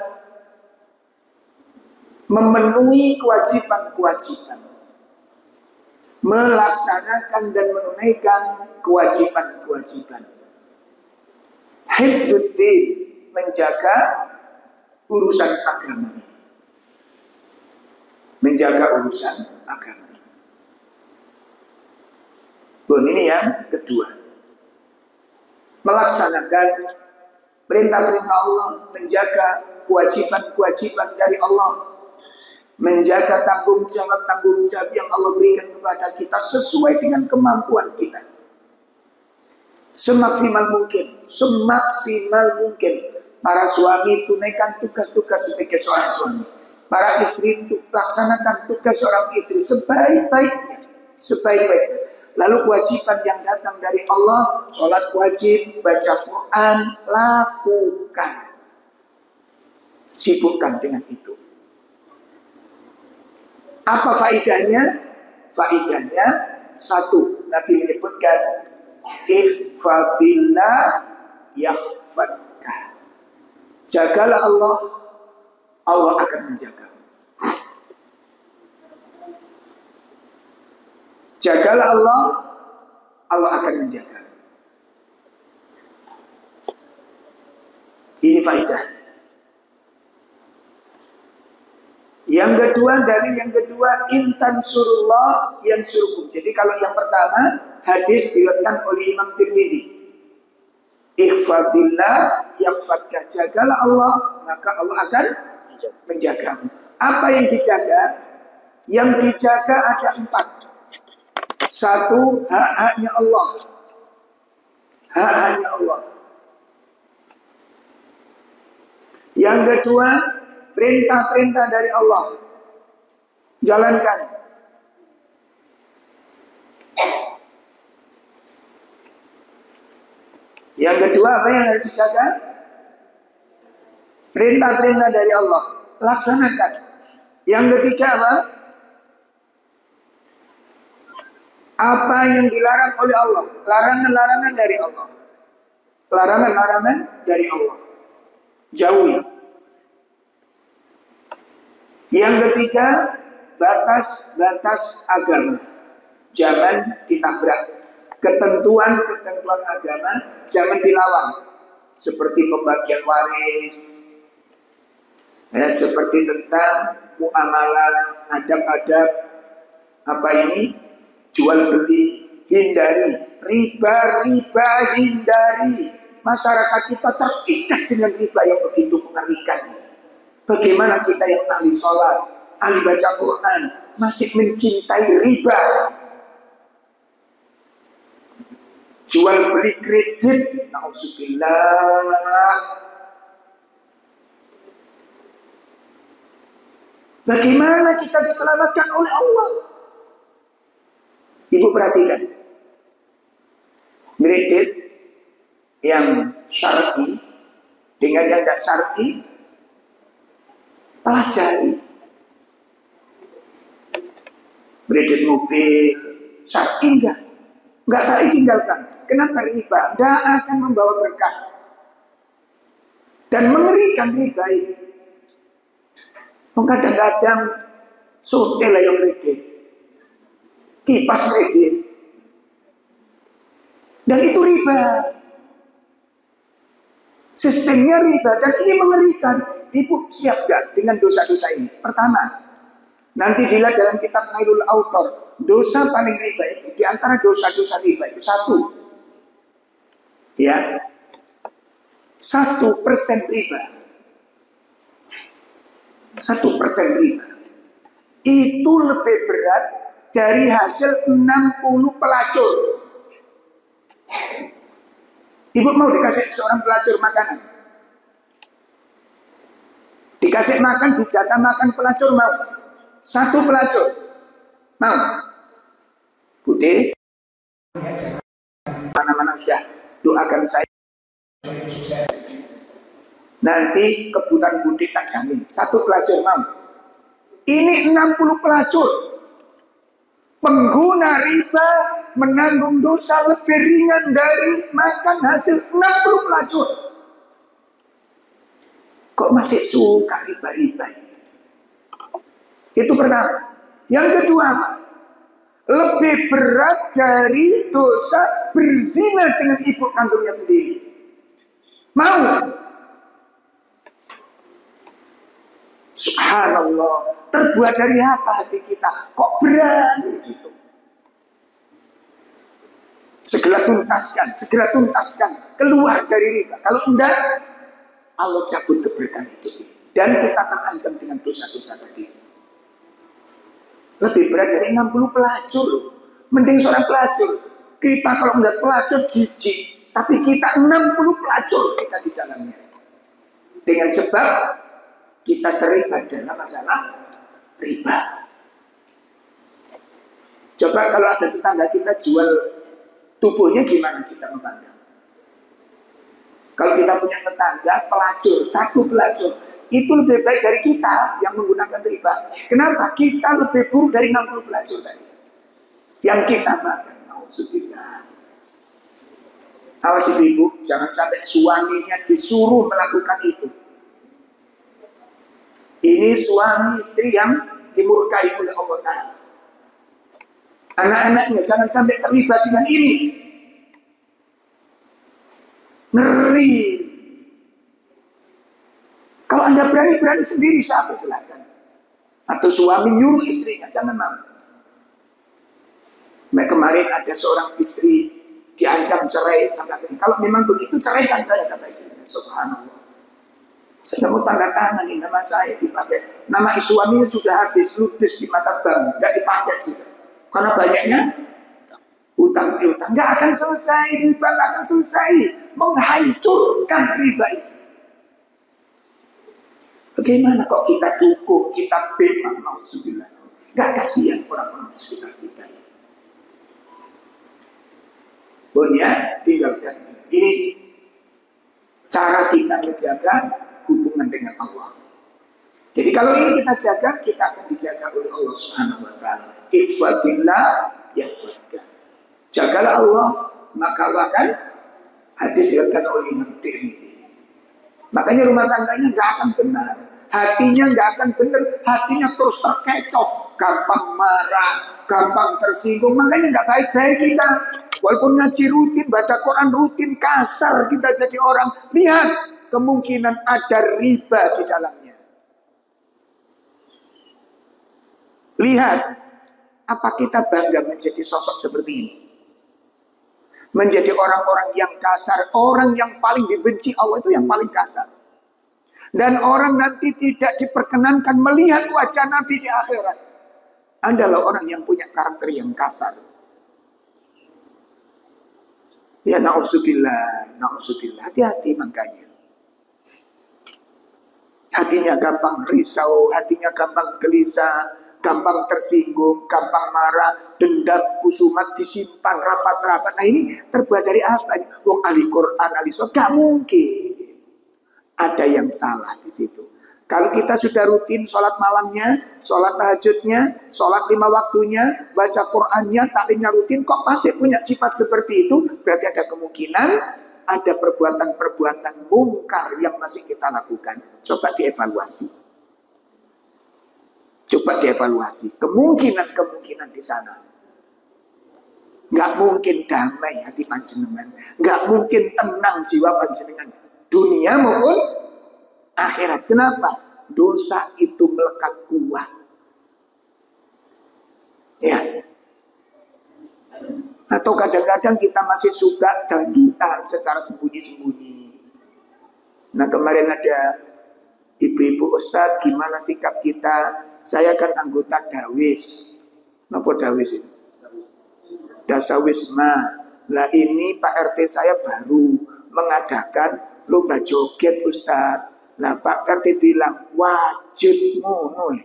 memenuhi kewajiban-kewajiban, melaksanakan dan menunaikan kewajiban-kewajiban. Hifdzuddin, menjaga urusan agama ini. Menjaga urusan agama ini. Bon, ini yang kedua. Melaksanakan perintah-perintah Allah, menjaga kewajiban-kewajiban dari Allah. Menjaga tanggung jawab yang Allah berikan kepada kita sesuai dengan kemampuan kita. Semaksimal mungkin. Para suami tunaikan tugas-tugas sebagai seorang suami. Para istri laksanakan tugas seorang istri sebaik-baiknya. Lalu kewajiban yang datang dari Allah, sholat wajib, baca Quran, lakukan. Sibukkan dengan itu. Apa faedahnya? Faedahnya satu, Nabi menyebutkan ihfadillah yahfadka. Jagalah Allah, Allah akan menjaga. Jagalah Allah, Allah akan menjaga. Ini faedah. Yang kedua, dalil yang kedua, intan surullah yang surukum. Jadi kalau yang pertama, hadis diriwayatkan oleh Imam Tirmidzi. Ihfadillah yahfadka, jagalah Allah, maka Allah akan menjagamu. Apa yang dijaga? Yang dijaga ada 4. Satu, hak-haknya Allah. Hak-haknya Allah. Yang kedua, perintah-perintah dari Allah. Jalankan. Yang kedua, apa yang harus dijaga? Perintah-perintah dari Allah. Laksanakan. Yang ketiga apa? Apa yang dilarang oleh Allah. Larangan-larangan dari Allah. Larangan-larangan dari Allah. Jauhi. Yang ketiga, batas-batas agama. Jangan ditabrak. Ketentuan-ketentuan agama jangan dilawan. Seperti pembagian waris, seperti tentang muamalah, adab-adab, apa ini, jual beli, hindari. Riba hindari. Masyarakat kita terikat dengan riba yang begitu mengerikan. Bagaimana kita yang ahli sholat, ahli baca Quran, masih mencintai riba. Jual beli kredit, na'udzubillah. Bagaimana kita diselamatkan oleh Allah? Ibu perhatikan, kredit yang syar'i dengan yang tidak syar'i, pelajari. Kredit mobil syar'i enggak syar'i tinggalkan. Kenapa riba? Tidak akan membawa berkah. Dan mengerikan riba ini. Kadang-kadang sotel lah yang kredit, kipas kredit, dan itu riba. Sistemnya riba dan ini mengerikan. Ibu siap gak dengan dosa-dosa ini? Pertama, nanti dilihat dalam kitab Nailul Autor, dosa paling riba itu di antara dosa-dosa riba itu satu, ya, 1% riba. 1% riba itu lebih berat dari hasil 60 pelacur. Ibu mau dikasih seorang pelacur makanan, dikasih makan, dijatah makan pelacur, mau? Satu pelacur mau? Bude, mana-mana sudah doakan saya. Nanti kebutuhan Bude tak jamin. Satu pelacur mau. Ini 60 pelacur. Pengguna riba menanggung dosa lebih ringan dari makan hasil 60 pelacur. Kok masih suka riba-riba? Itu pertama. Yang kedua apa? Lebih berat dari dosa berzina dengan ibu kandungnya sendiri. Mau? Subhanallah, terbuat dari apa hati kita? Kok berani gitu? Segera tuntaskan, keluar dari riba. Kalau enggak, Allah cabut keberkahan itu. Dan kita terancam dengan dosa-dosa tadi. Lebih berat dari 60 pelacur. Mending seorang pelacur. Kita kalau enggak pelacur jijik, tapi kita 60 pelacur kita di dalamnya. Dengan sebab kita terlibat dalam masalah riba. Coba kalau ada tetangga kita jual tubuhnya, gimana kita memandang? Kalau kita punya tetangga pelacur, satu pelacur, itu lebih baik dari kita yang menggunakan riba. Kenapa? Kita lebih buruk dari 60 pelacur tadi yang kita makan. Alhamdulillah. Awas ibu, jangan sampai suaminya disuruh melakukan itu. Ini suami istri yang dimurkai oleh Allah Ta'ala. Anak-anaknya jangan sampai terlibat dengan ini. Ngeri. Kalau Anda berani sendiri, siapa silakan. Atau suami nyuruh istrinya, jangan mau. Kemarin ada seorang istri diancam cerai sama ini. Kalau memang begitu, ceraikan saya, kata istrinya. Subhanallah. Saya mau tanda tangan ini, nama saya dipakai. Nama suaminya sudah habis, ludes di mata bank, nggak dipakai sudah. Karena banyaknya utang piutang, nggak akan selesai, riba nggak akan selesai, menghancurkan riba itu. Bagaimana kok kita dukung, kita bebas, maksudnya nggak kasihan orang-orang sekitar kita. Pokoknya tinggalkan. Ini cara kita menjaga hubungan dengan Allah. Jadi kalau ini kita jaga, kita akan dijaga oleh Allah Subhanahu wa Ta'ala. Ihfatillah yahfadka. Jagalah Allah, maka akan hadis dikatakan oleh Imam Tirmidzi. Makanya rumah tangganya nggak akan benar, hatinya nggak akan benar, hatinya terus terkecoh, gampang marah, gampang tersinggung. Makanya nggak baik-baik kita. Walaupun ngaji rutin, baca Quran rutin, kasar kita jadi orang. Lihat, kemungkinan ada riba di dalamnya. Lihat, apa kita bangga menjadi sosok seperti ini? Menjadi orang-orang yang kasar, orang yang paling dibenci Allah itu yang paling kasar. Dan orang nanti tidak diperkenankan melihat wajah Nabi di akhirat. adalah orang yang punya karakter yang kasar. Ya na'udzubillah, na'udzubillah. Hati-hati makanya. Hatinya gampang risau, hatinya gampang gelisah, gampang tersinggung, gampang marah, dendam, kusumat disimpan rapat-rapat. Nah ini terbuat dari apa? Wong ahli Quran, ahli sholat, gak mungkin. Ada yang salah di situ. Kalau kita sudah rutin sholat malamnya, sholat tahajudnya, sholat 5 waktunya, baca Qurannya, taklimnya rutin, kok masih punya sifat seperti itu, berarti ada kemungkinan ada perbuatan-perbuatan mungkar yang masih kita lakukan. Coba dievaluasi. Coba dievaluasi. Kemungkinan-kemungkinan di sana. Gak mungkin damai hati panjenengan. Gak mungkin tenang jiwa panjenengan. Dunia maupun akhirat. Kenapa? Dosa itu melekat kuat. Ya. Atau kadang-kadang kita masih suka dangdutan secara sembunyi-sembunyi. Nah kemarin ada ibu-ibu, Ustadz gimana sikap kita? Saya kan anggota Dawis. Napa Dawis itu? Dasawisma. Lah ini Pak RT saya baru mengadakan lomba joget Ustadz. Lah Pak RT bilang wajib ngono.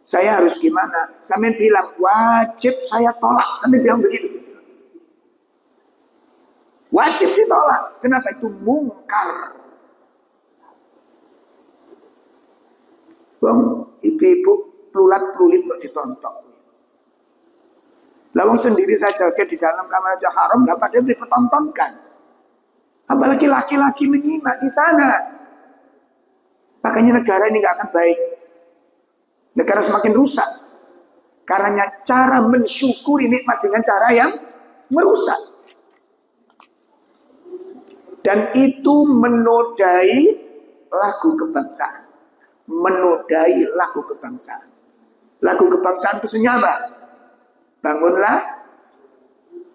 Saya harus gimana? Sampai bilang wajib, saya tolak. Sampai bilang begitu. Wajib ditolak. Kenapa? Itu mungkar. Bang, ibu-ibu pelulat-pelulit kok ditonton. Lawang sendiri saja di dalam kamar aja haram, lah padahal dipertontonkan. Apalagi laki-laki menyimak di sana. Makanya negara ini gak akan baik. Negara semakin rusak. Karena cara mensyukuri nikmat dengan cara yang merusak. Dan itu menodai lagu kebangsaan. Menodai lagu kebangsaan. Lagu kebangsaan pesannya apa? Bangunlah,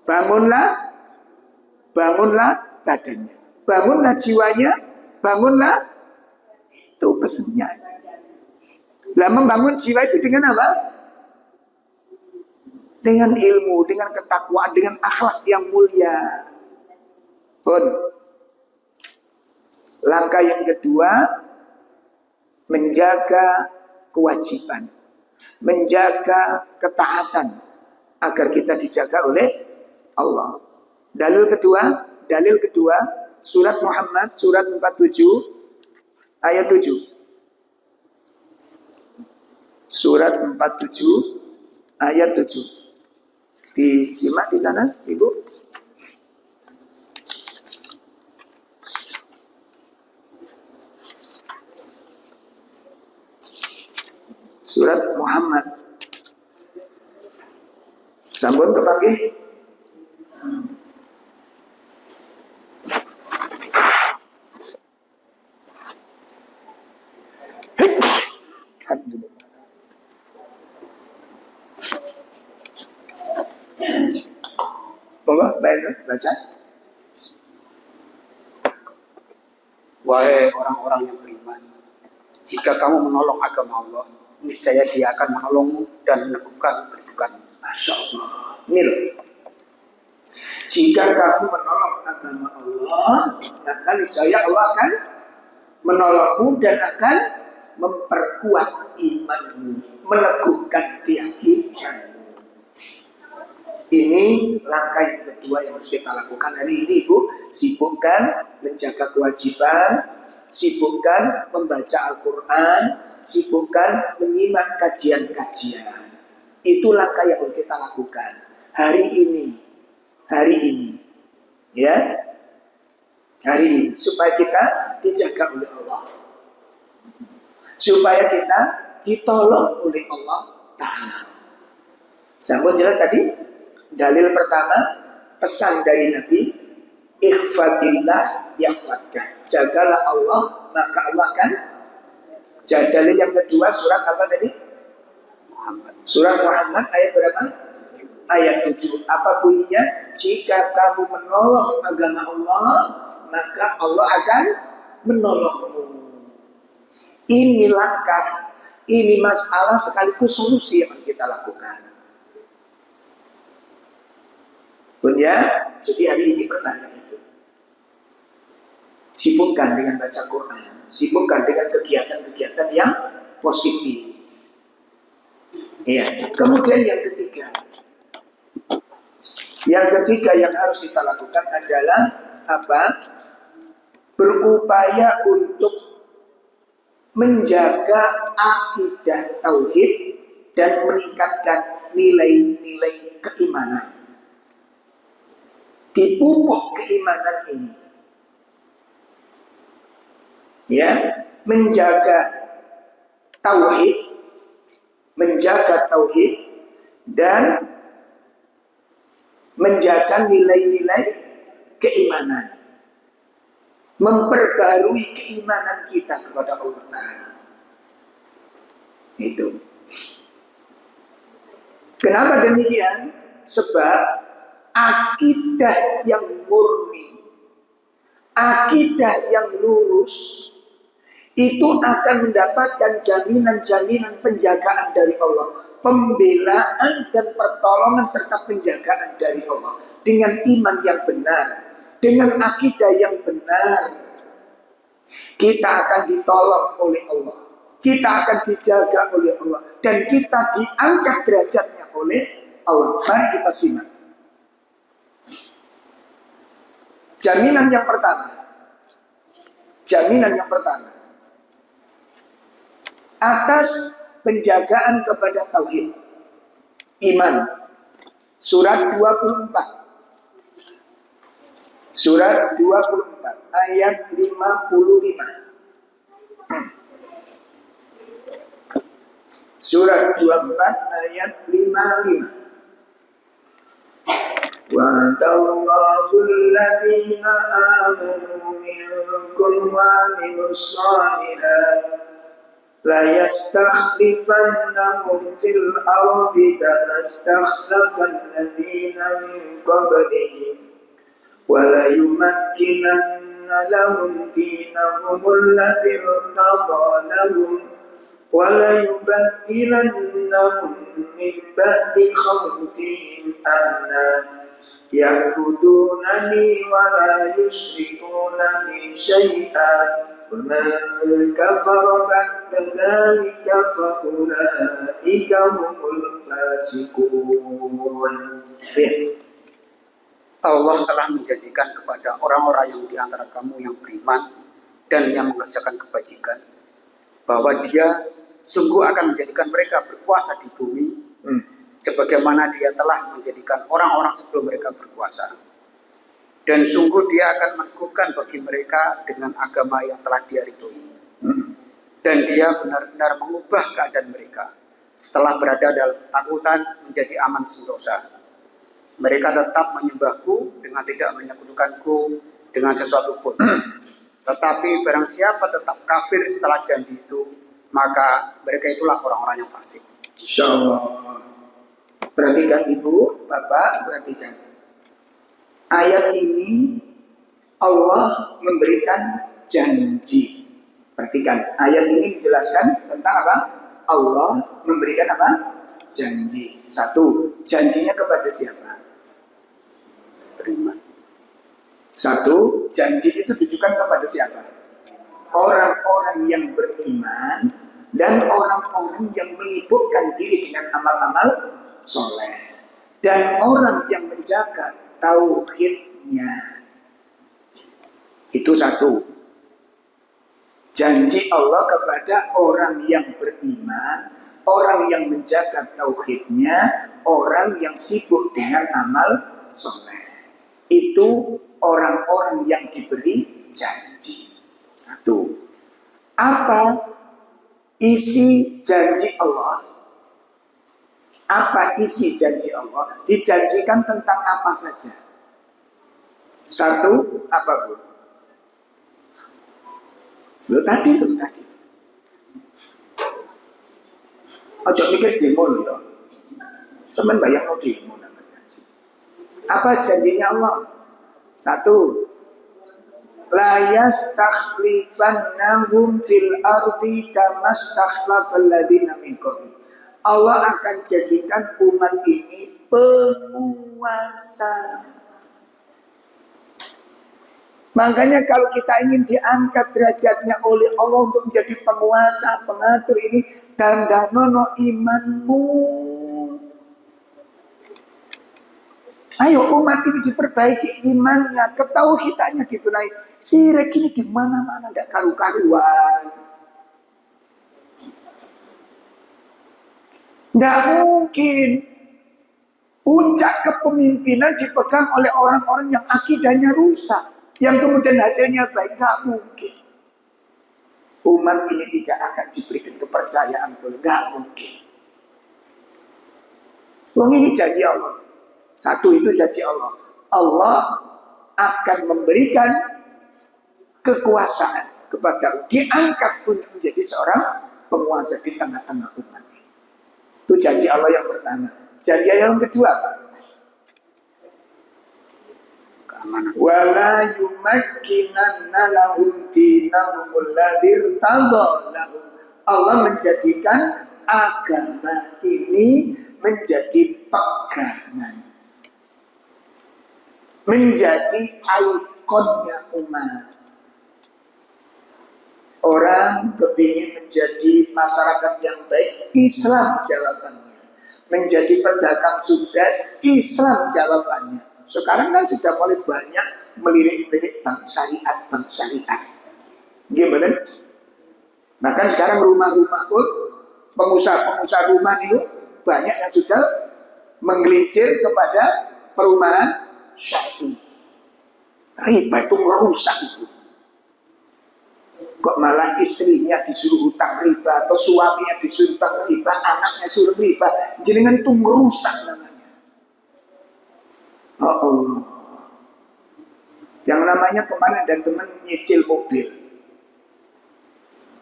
bangunlah, bangunlah badannya. Bangunlah jiwanya, bangunlah. Itu pesannya. Lah membangun jiwa itu dengan apa? Dengan ilmu, dengan ketakwaan, dengan akhlak yang mulia. Langkah yang kedua, menjaga kewajiban, menjaga ketaatan agar kita dijaga oleh Allah. Dalil kedua, surat Muhammad surat 47 ayat 7. Surat 47 ayat 7. Disimak di sana, Ibu. Surat Muhammad. Sampun kepake. Alhamdulillah. Monggo baca. Wahai orang-orang yang beriman, jika kamu menolong agama Allah, niscaya Dia akan menolongmu dan meneguhkan kedudukanmu. Masya Allah. Mil. Jika kamu menolong agama Allah, maka niscaya Allah akan menolongmu dan akan memperkuat imanmu, meneguhkan keyakinanmu. Ini langkah yang kedua yang harus kita lakukan hari ini, Ibu. Sibukkan menjaga kewajiban, sibukkan membaca Al-Quran, sibukkan menyimak kajian-kajian. Itu langkah yang harus kita lakukan hari ini, ya, hari ini, supaya kita dijaga oleh Allah, supaya kita ditolong oleh Allah Ta'ala. Sampun jelas tadi. Dalil pertama, pesan dari Nabi, ikhfatillah yahfadka. Jagalah Allah, maka Allah akan jaga. Dalil yang kedua, surat apa tadi? Muhammad. Surat Muhammad ayat berapa? Ayat 7. Apa bunyinya? Jika kamu menolong agama Allah, maka Allah akan menolongmu. Ini langkah Ini masalah sekaligus solusi yang kita lakukan. Punya, jadi hari ini pertanyaan itu. Sibukkan dengan baca Quran, sibukkan dengan kegiatan-kegiatan yang positif. Ya, kemudian yang ketiga. Yang ketiga yang harus kita lakukan adalah apa? Berupaya untuk menjaga akidah tauhid dan meningkatkan nilai-nilai keimanan. Dipupuk keimanan ini. Ya, menjaga tauhid dan menjaga nilai-nilai keimanan, memperbarui keimanan kita kepada Allah Ta'ala. Itu. Kenapa demikian? Sebab akidah yang murni, akidah yang lurus, itu akan mendapatkan jaminan-jaminan penjagaan dari Allah, pembelaan dan pertolongan serta penjagaan dari Allah. Dengan iman yang benar, dengan akidah yang benar, kita akan ditolong oleh Allah, kita akan dijaga oleh Allah, dan kita diangkat derajatnya oleh Allah. Mari kita simak. Jaminan yang pertama atas penjagaan kepada tauhid iman, surat 24 ayat 55. Surat 24 ayat 55. Wa'adallahu alladhina amanu minkum wa amilus shalihat la yastakhlifannahum fil ardi kama istakhlafal ladzina min qablihim wa la yumakkinanna lahum dinahum alladzi irtada lahum wa la yubaddilannahum min ba'di khawfihim amna ya'budunani wa la yushrikuna bi syai'an وَمَنْ كَفَرَ بَعْدَ ذَلِكَ فَأُولَئِكَ هُمُ الْفَاسِقُونَ. Allah telah menjanjikan kepada orang-orang yang di antara kamu yang beriman dan yang mengerjakan kebajikan bahwa Dia sungguh akan menjadikan mereka berkuasa di bumi sebagaimana Dia telah menjadikan orang-orang sebelum mereka berkuasa. Dan sungguh Dia akan meneguhkan bagi mereka dengan agama yang telah Dia ridhoi. Dan Dia benar-benar mengubah keadaan mereka. Setelah berada dalam ketakutan menjadi aman sentosa. Mereka tetap menyembahku dengan tidak menyekutukanku dengan sesuatu pun. Tetapi barang siapa tetap kafir setelah janji itu, maka mereka itulah orang-orang yang fasik. Insyaallah. Perhatikan Ibu, Bapak, perhatikan. Ayat ini Allah memberikan janji. Perhatikan, ayat ini menjelaskan tentang apa? Allah memberikan apa? Janji. Satu, janjinya kepada siapa? Beriman. Satu, janji itu ditujukan kepada siapa? Orang-orang yang beriman dan orang-orang yang menyibukkan diri dengan amal-amal soleh, dan orang yang menjaga tauhidnya. Itu satu. Janji Allah kepada orang yang beriman, orang yang menjaga tauhidnya, orang yang sibuk dengan amal soleh. Itu orang-orang yang diberi janji. Satu. Apa isi janji Allah? Apa isi janji Allah? Dijanjikan tentang apa saja? Satu, apa Bu? Lo tadi. Ojo mikir demo lo ya. Semen bayang lo demo namanya. Apa janjinya Allah? Satu, la yastakhlifannahum fil ardi kama stakhlafal ladzina min qablihim. Allah akan jadikan umat ini penguasa. Makanya kalau kita ingin diangkat derajatnya oleh Allah untuk menjadi penguasa, pengatur ini, dandanono imanmu. Ayo umat ini diperbaiki imannya, ketauhidannya dibenahi. Sirik ini di mana-mana enggak karu-karuan. Nggak mungkin puncak kepemimpinan dipegang oleh orang-orang yang akidahnya rusak, yang kemudian hasilnya baik. Nggak mungkin. Umat ini tidak akan diberikan kepercayaan oleh, nggak mungkin. Wong ini janji Allah. Satu itu janji Allah. Allah akan memberikan kekuasaan kepada, diangkat untuk menjadi seorang penguasa di tengah-tengah umat. Itu janji Allah yang pertama. Janji yang kedua apa? Keamanan. Wala yumakkinanna lahum dinahumul ladzi irtadha lahum. Allah menjadikan agama ini menjadi pegangan, menjadi ikonnya umat. Orang kepingin menjadi masyarakat yang baik, Islam jawabannya. Menjadi pedagang sukses, Islam jawabannya. Sekarang kan sudah mulai banyak melirik-lirik bank syariat. Gimana? Bahkan sekarang rumah-rumah pun, pengusaha-pengusaha rumah itu banyak yang sudah menggelincir kepada perumahan syariah. Riba itu merusak itu. Kok malah istrinya disuruh hutang riba, atau suaminya disuruh hutang riba, anaknya suruh riba. Jenengan itu merusak namanya. Oh Allah. Yang namanya kemana dan teman nyicil mobil.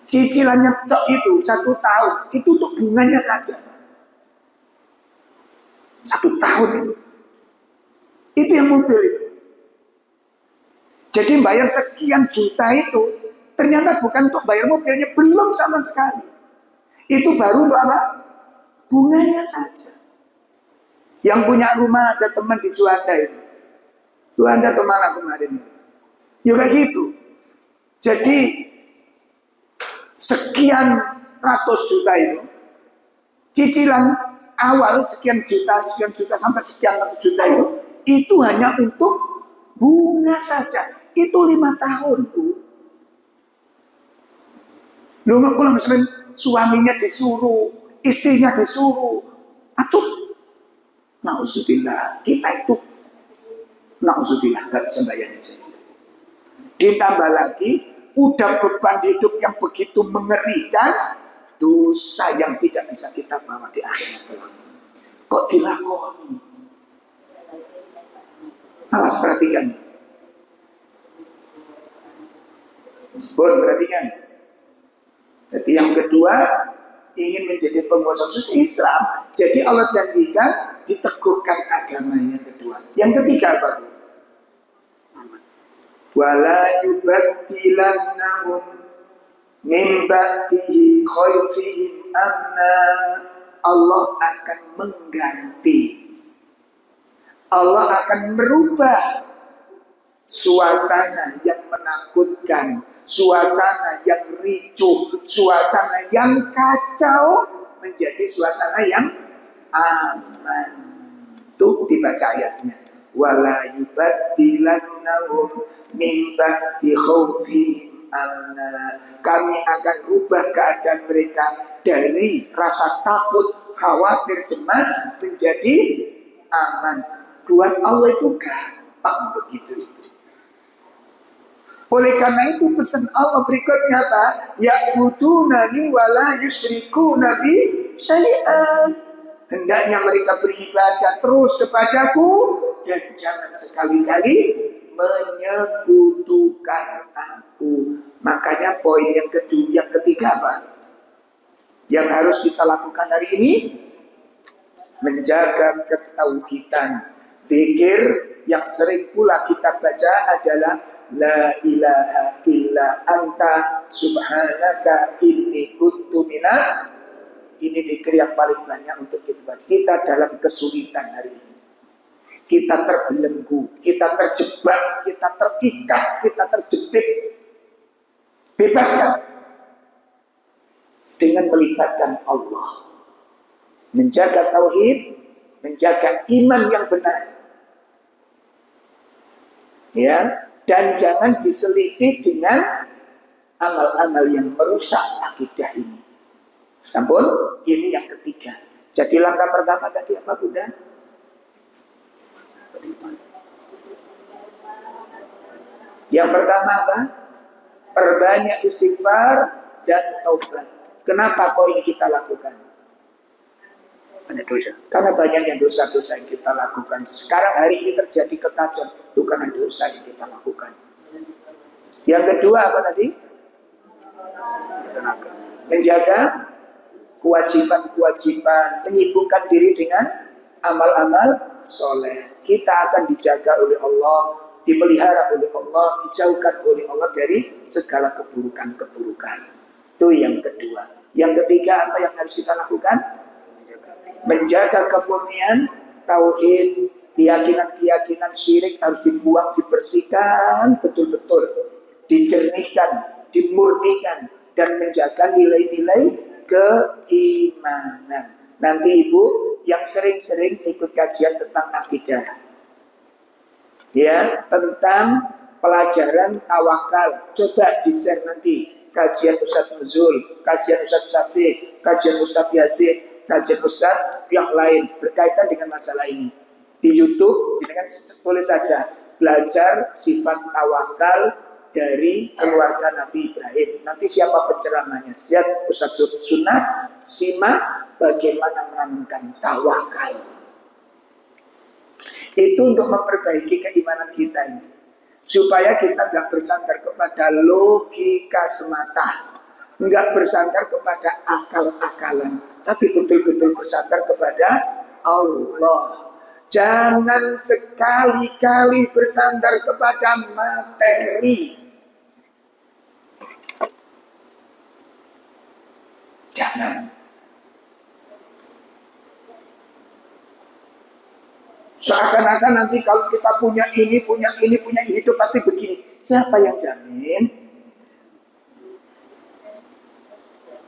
Cicilannya tok itu 1 tahun, itu untuk bunganya saja. 1 tahun itu. Itu yang mobil itu. Jadi bayar sekian juta itu ternyata bukan untuk bayar mobilnya, belum sama sekali. Itu baru untuk apa? Bunganya saja. Yang punya rumah ada teman di Juanda itu. Juanda atau mana kemarin itu? Ya kayak gitu. Jadi sekian ratus juta itu, cicilan awal sekian juta sampai sekian ratus juta itu hanya untuk bunga saja. Itu 5 tahun, Bu. Lu kalau misalnya suaminya disuruh, istrinya disuruh, atau na'udzubillah, kita itu na'udzubillah gak bisa bayangin. Ditambah lagi, udah beban hidup yang begitu mengerikan, dosa yang tidak bisa kita bawa di akhirat kelak. Kok dilakoni? Awas perhatikan. Perhatikan. Jadi yang kedua, ingin menjadi penguasa khusus Islam. Jadi Allah janjikan diteguhkan agamanya kedua. Yang ketiga apa? Wala yubaddilannahum min ba'dihi khawfihim amna. Allah akan mengganti. Allah akan merubah suasana yang menakutkan, suasana yang ricuh, suasana yang kacau menjadi suasana yang aman. Tuh dibaca ayatnya. Wala yubaddilannahum min ba'di khaufihim amna. Kami akan rubah keadaan mereka dari rasa takut, khawatir, cemas menjadi aman. Buat Allah itu gampang begitu. Oleh karena itu pesan Allah berikutnya apa? Ya'budunani wa la yusyrikuna bi syai'an. Hendaknya mereka beribadah terus kepadaku dan jangan sekali-kali menyekutukan aku. Makanya poin yang ketiga apa? Yang harus kita lakukan hari ini, menjaga ketauhidan. Zikir yang sering pula kita baca adalah la ilaha illa anta subhanaka inni kuntu minal. Ini zikir yang paling banyak untuk kita baca. Kita dalam kesulitan hari ini. Kita terbelenggu, kita terjebak, kita terikat, kita terjepit. Bebaskan dengan melibatkan Allah. Menjaga tauhid, menjaga iman yang benar. Ya, dan jangan diselipi dengan amal-amal yang merusak akidah ini. Sampun, ini yang ketiga. Jadi langkah pertama tadi apa, Bunda? Yang pertama apa? Perbanyak istighfar dan taubat. Kenapa kok ini kita lakukan? Banyak dosa. Karena banyaknya dosa-dosa yang kita lakukan. Sekarang hari ini terjadi kekacauan. Itu karena dosa yang kita lakukan. Yang kedua apa tadi? Menjaga kewajiban-kewajiban, menyibukkan diri dengan amal-amal soleh. Kita akan dijaga oleh Allah, dipelihara oleh Allah, dijauhkan oleh Allah dari segala keburukan-keburukan. Itu yang kedua. Yang ketiga apa yang harus kita lakukan? Menjaga kemurnian tauhid, keyakinan-keyakinan syirik harus dibuang, dibersihkan betul-betul, dijernihkan, dimurnikan, dan menjaga nilai-nilai keimanan. Nanti Ibu yang sering-sering ikut kajian tentang akidah, ya, tentang pelajaran tawakal, coba di-share nanti kajian Ustadz Nuzul, kajian Ustadz Syafiq, kajian Ustadz Yazid, kajian Ustadz yang lain berkaitan dengan masalah ini. Di YouTube, jadi kan tulis saja belajar sifat tawakal dari keluarga Nabi Ibrahim. Nanti siapa penceramahnya? Siap Ustadz Sunnah, simak bagaimana menanamkan tawakal. Itu untuk memperbaiki keimanan kita ini. Supaya kita nggak bersandar kepada logika semata. Nggak bersandar kepada akal-akalan. Tapi betul-betul bersandar kepada Allah. Jangan sekali-kali bersandar kepada materi. Jangan. Seakan-akan nanti kalau kita punya ini, punya hidup pasti begini. Siapa yang jamin?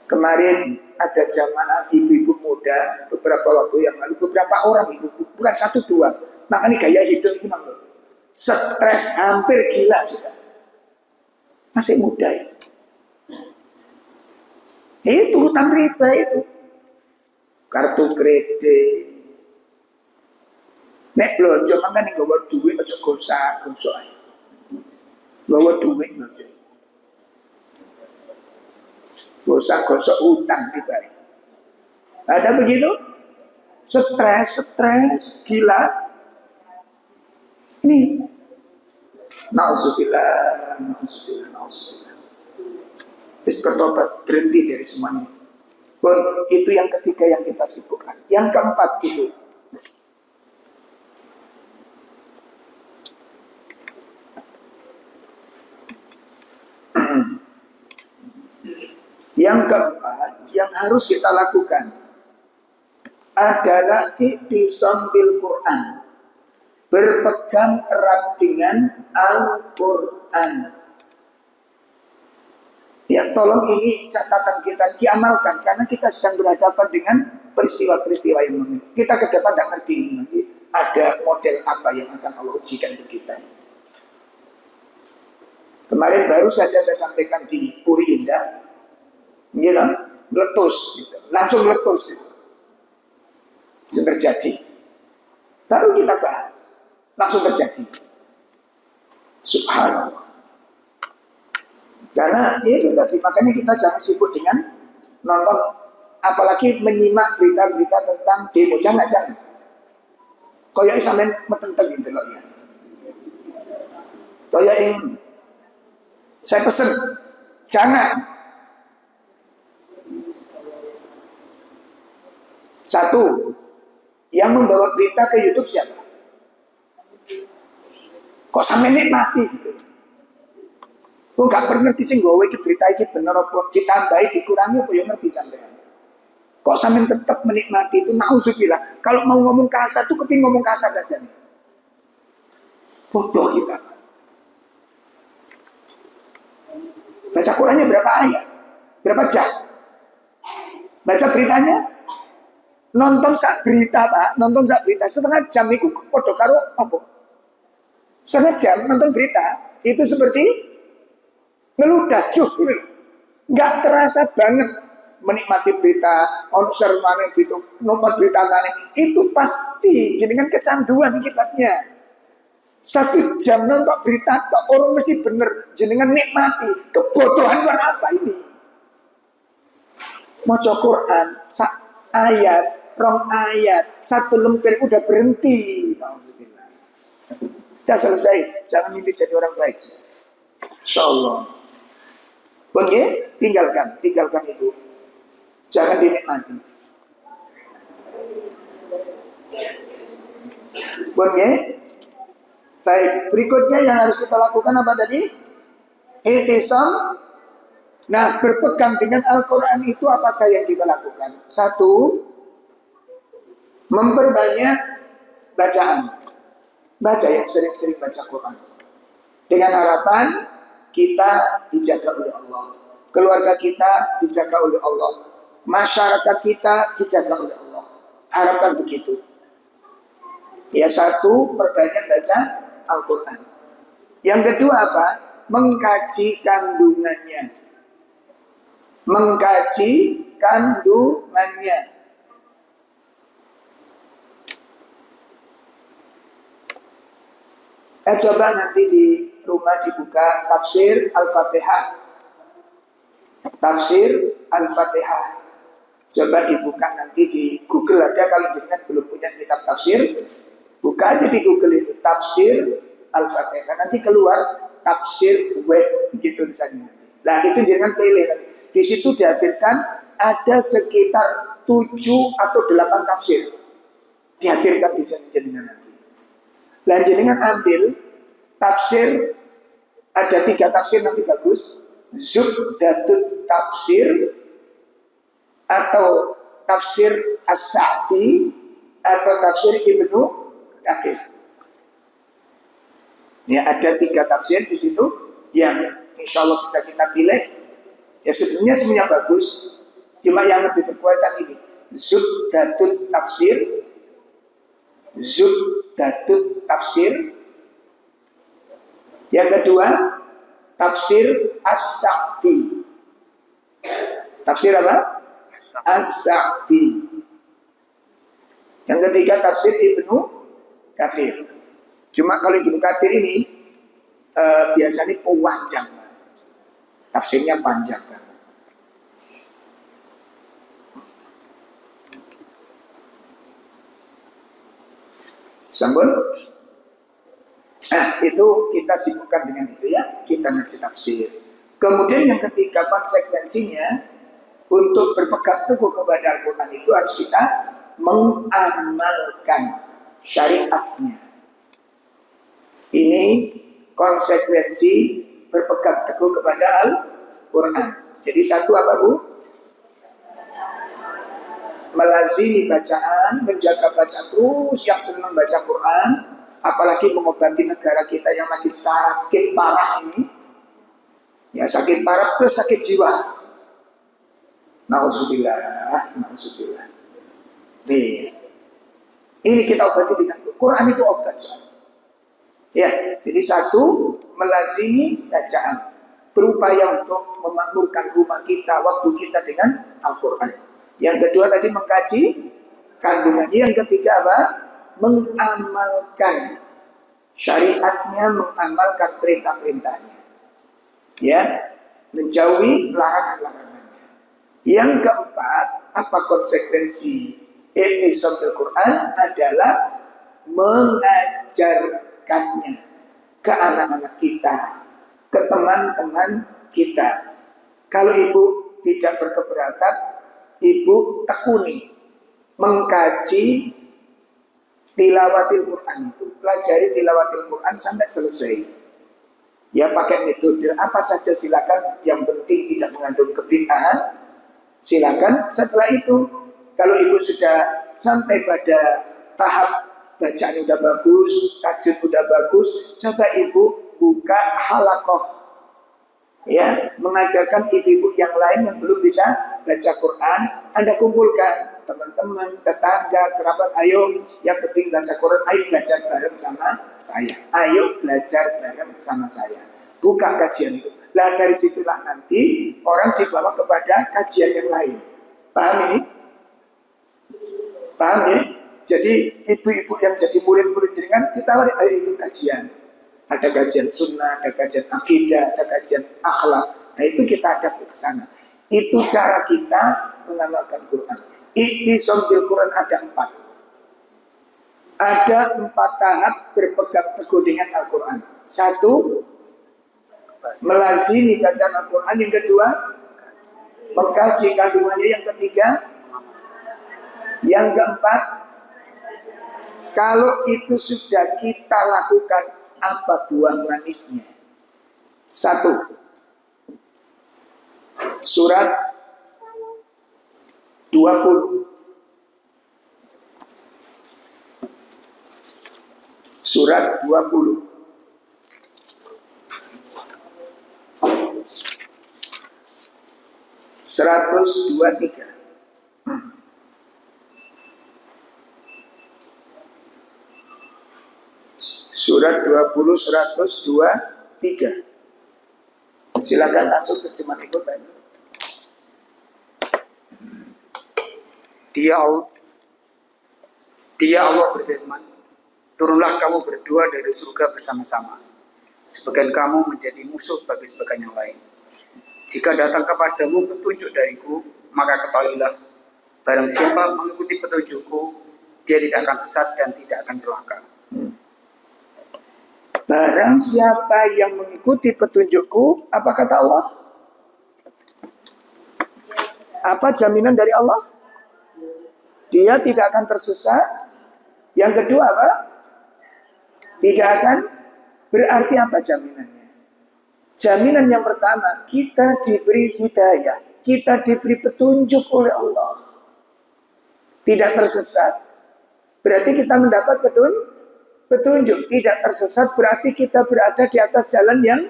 Kemarin ada jamaah ibu-ibu muda beberapa waktu yang lalu, beberapa orang ibu, bukan satu dua. Makanya gaya hidup ini memang stres hampir gila sudah. Masih muda ya. Itu hutang riba itu. Kartu kredit. Nek belanja mangkane nggawa duit aja gosok-gosok ae. Nggawa duit belanja. Gosok-gosok utang tiba. Ada begitu? Stres, gila. Ini nauzubillah. Terus bertobat, berhenti dari semuanya. Itu yang ketiga yang kita sibukkan. Yang keempat itu, yang keempat yang harus kita lakukan adalah i'tisam bil Quran, berpegang erat dengan Al-Quran. Ya, tolong ini catatan kita diamalkan karena kita sedang berhadapan dengan peristiwa-peristiwa yang mengerikan. Kita ke depan tidak ngerti ini nanti ada model apa yang akan Allah ujikan ke kita. Kemarin baru saja saya sampaikan di Puri Indah, gitu, meletus, gitu. Langsung meletus, gitu. Terjadi. Baru kita bahas, langsung terjadi. Subhanallah. Karena itu tadi, makanya kita jangan sibuk dengan nonton, apalagi menyimak berita-berita tentang demo. Jangan. Kaya sampean metenteng gitu loh ya. Kaya ini. Saya pesen, jangan. Satu, yang membawa berita ke YouTube siapa? Kok sampai nikmati gitu. Kok gak pernah ngerti sing gawe iki berita iki bener apa ditambahi dikurangi apa ya ngerti sampean. Kok sampean tetap menikmati itu nauzubillah. Kalau mau ngomong kasar tuh keping ngomong kasar aja nih. Bodoh kita. Baca Qurannya berapa ayat? Berapa jam? Baca beritanya? Nonton sak berita, Pak. Nonton sak berita setengah jam itu podo karo apa? Setengah jam nonton berita itu seperti ngeludah gitu. Enggak terasa banget menikmati berita, ono sermane gitu, nomor berita mana itu pasti jenengan kecanduan akibatnya. 1 jam nonton berita tok orang mesti bener jenengan nikmati. Kebodohan luar apa ini? Maca Quran sak ayat, 2 ayat, 1 lembar udah berhenti. Alhamdulillah. Udah selesai. Jangan mimpi jadi orang baik. Insyaallah. Oke, tinggalkan itu. Jangan dinikmati. Oke. Baik, berikutnya yang harus kita lakukan apa tadi? Ihtisam. Nah, berpegang dengan Al-Quran itu apa saja yang kita lakukan? 1, memperbanyak bacaan. Baca yang sering-sering baca Quran. Dengan harapan kita dijaga oleh Allah. Keluarga kita dijaga oleh Allah. Masyarakat kita dijaga oleh Allah. Harapan begitu. Ya, 1, perbanyak baca Al-Quran. Yang kedua apa? Mengkaji kandungannya. Mengkaji kandungannya. Coba nanti di rumah dibuka tafsir Al-Fatihah. Tafsir Al-Fatihah. Coba dibuka nanti di Google ada, kalau jangan belum punya kitab tafsir, buka aja di Google itu tafsir Al-Fatihah. Nanti keluar tafsir web gitu misalnya. Nah itu jangan pilih nanti. Di situ dihadirkan ada sekitar 7 atau 8 tafsir. Dihadirkan di sana jenengan nanti. Nah jenengan ambil tafsir, ada 3 tafsir nanti bagus. Zubdatut tafsir atau tafsir As-Sa'di atau tafsir Ibnu Katsir. Ya ada 3 tafsir di situ yang insya Allah bisa kita pilih. Ya sebenarnya bagus, cuma yang lebih berkualitas ini Zubdatut tafsir, Zubdatut tafsir. Yang kedua tafsir As-Sa'di. Tafsir apa? As-Sa'di. Yang ketiga tafsir Ibnu Katsir. Cuma kalau Ibnu Katsir ini biasanya panjang. Tafsirnya panjang banget. Sambung. Nah, itu kita sibukkan dengan itu ya. Kita ngaji tafsir. Kemudian yang ketiga konsekuensinya untuk berpegang teguh kepada Al-Quran itu harus kita mengamalkan syariatnya. Ini konsekuensi berpegang teguh kepada Al-Quran. Jadi 1 apa Bu? Melazimi bacaan, menjaga baca terus, yang senang baca Quran, apalagi mengobati negara kita yang lagi sakit parah ini. Ya sakit parah plus sakit jiwa. Nauzubillah, nauzubillah. Nih, ini kita obati dengan Quran itu obat. Ya, jadi 1 melazimi bacaan, berupaya untuk memakmurkan rumah kita, waktu kita dengan Al-Quran. Yang kedua tadi mengkaji kandungan. Yang ketiga apa? Mengamalkan syariatnya, mengamalkan perintah-perintahnya. Ya, menjauhi larangan-larangannya. Yang keempat, apa konsekuensi ihtisam Al-Quran adalah mengajarkannya ke anak-anak kita, ke teman-teman kita. Kalau ibu tidak berkeberatan, ibu tekuni mengkaji tilawatil Quran itu, pelajari tilawatil Quran sampai selesai. Ya pakai metode apa saja silakan, yang penting tidak mengandung kebid'ahan. Silakan. Setelah itu, kalau ibu sudah sampai pada tahap bacaan udah bagus, tajwid udah bagus, coba ibu buka halakoh, ya, mengajarkan ibu-ibu yang lain yang belum bisa baca Quran. Anda kumpulkan teman-teman, tetangga, kerabat, ayo yang kepingin baca Quran, ayo belajar bareng sama saya. Ayo belajar bareng sama saya. Buka kajian itu. Nah dari situlah nanti orang dibawa kepada kajian yang lain. Paham ini? Paham ya? Jadi ibu-ibu yang jadi murid-murid jenengan, kita ayo ikut kajian. Ada kajian sunnah, ada kajian akidah, ada kajian akhlak. Nah itu kita ada ke sana. Itu cara kita mengamalkan Quran. I'tisam bil Quran ada 4. Ada 4 tahap berpegang teguh dengan Al-Quran. 1, melazimi bacaan Al-Quran. Yang kedua, mengkaji kandungannya. Yang ketiga, yang keempat, kalau itu sudah kita lakukan, apa buah manisnya? 1, surat 20. Surat 20. Seratus dua tiga. Surat 20, 123. Silakan langsung terjemah ikut banyak. Dia Allah berfirman, turunlah kamu berdua dari surga bersama-sama, sebagian kamu menjadi musuh bagi sebagian yang lain. Jika datang kepadamu petunjuk dariku, maka ketahuilah, barang siapa mengikuti petunjukku, dia tidak akan sesat dan tidak akan celaka. Barang siapa yang mengikuti petunjukku, apa kata Allah? Apa jaminan dari Allah? Dia tidak akan tersesat. Yang kedua apa? Tidak akan. Berarti apa jaminannya? Jaminan yang pertama, kita diberi hidayah, kita diberi petunjuk oleh Allah, tidak tersesat. Berarti kita mendapat petunjuk. Tidak tersesat berarti kita berada di atas jalan yang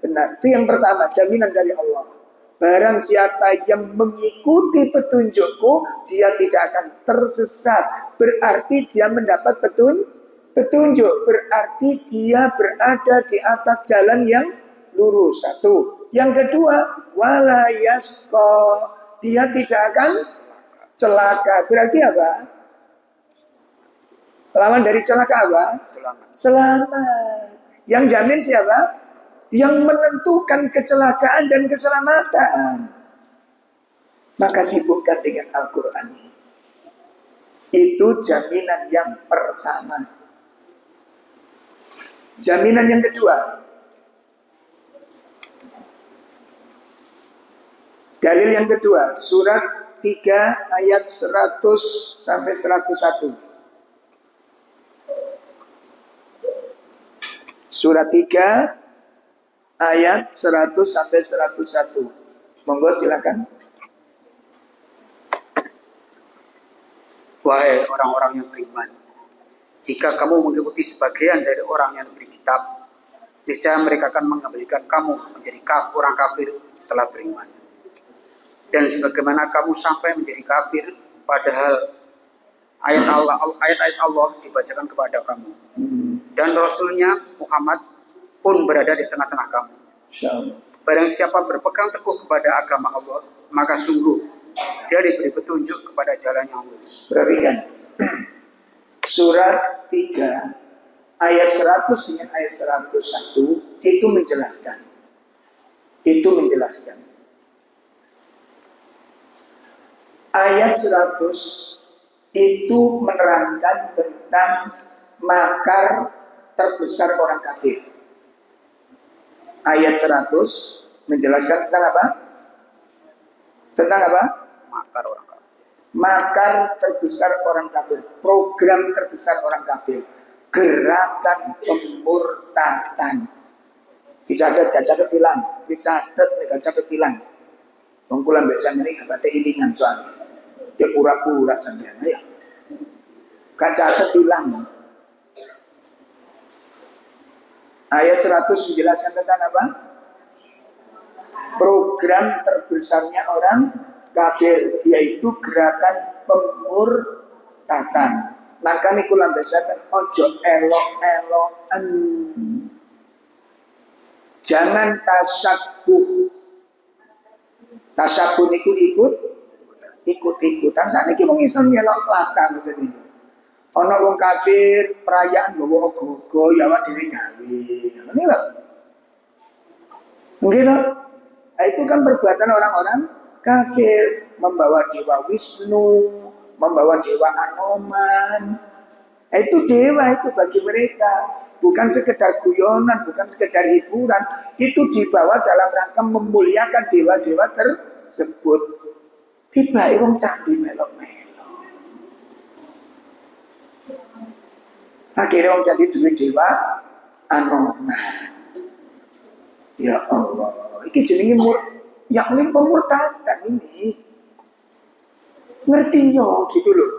benar. Itu yang pertama, jaminan dari Allah. Barang siapa yang mengikuti petunjukku, dia tidak akan tersesat. Berarti dia mendapat petunjuk. Berarti dia berada di atas jalan yang lurus. 1. Yang kedua, wala yasqa, dia tidak akan celaka. Berarti apa? Lawan dari celaka apa? Selamat. Yang jamin siapa? Yang menentukan kecelakaan dan keselamatan. Maka sibukkan dengan Al-Quran ini. Itu jaminan yang pertama. Jaminan yang kedua, dalil yang kedua, surat 3 ayat 100 sampai 101. Surat 3 ayat 100 sampai 101. Monggo silakan. Wahai orang-orang yang beriman, jika kamu mengikuti sebagian dari orang yang diberi kitab, niscaya mereka akan mengembalikan kamu menjadi orang kafir setelah beriman. Dan sebagaimana kamu sampai menjadi kafir, padahal ayat-ayat Allah dibacakan kepada kamu, dan Rasulnya Muhammad pun berada di tengah-tengah kamu. Barang siapa berpegang teguh kepada agama Allah, maka sungguh dia diberi petunjuk kepada jalan yang lurus. Perhatikan. Surat 3 ayat 100 dengan ayat 101 itu menjelaskan. Ayat 100 itu menerangkan tentang makar terbesar orang kafir. Ayat 100 menjelaskan tentang apa? Tentang apa? Makar orang kafir. Makar terbesar orang kafir. Program terbesar orang kafir. Gerakan pemurtadan. Dicatat gak catat hilang, dicatat gak catat hilang. Wong kula mbek sampeyan iki gak ilingan soalnya. Dia pura-pura sampeyan ayo. Gak catat hilang. Ayat 100 menjelaskan tentang apa? Program terbesarnya orang kafir, yaitu gerakan pemurtadan. Maka niku lambesaken ojo elok-elokan. Jangan tasabuh. Tasabuh niku ikut-ikutan. Sakniki wong Islam elok latar ngoten niku. Ana wong kafir perayaan nggawa ogo-ogo ya awak dhewe gawe. Ngene lho. Nggih. Nah, itu kan perbuatan orang-orang kafir, membawa dewa Wisnu, membawa dewa Anoman. Nah, itu dewa itu bagi mereka bukan sekedar guyonan, bukan sekedar hiburan. Itu dibawa dalam rangka memuliakan dewa-dewa tersebut. Tiba wong candi melok-melok. Akhirnya wong candi duwe dewa Anoman. Ya Allah, ini jenenge yakni pemurtadan ini. Ngerti yo gitu loh.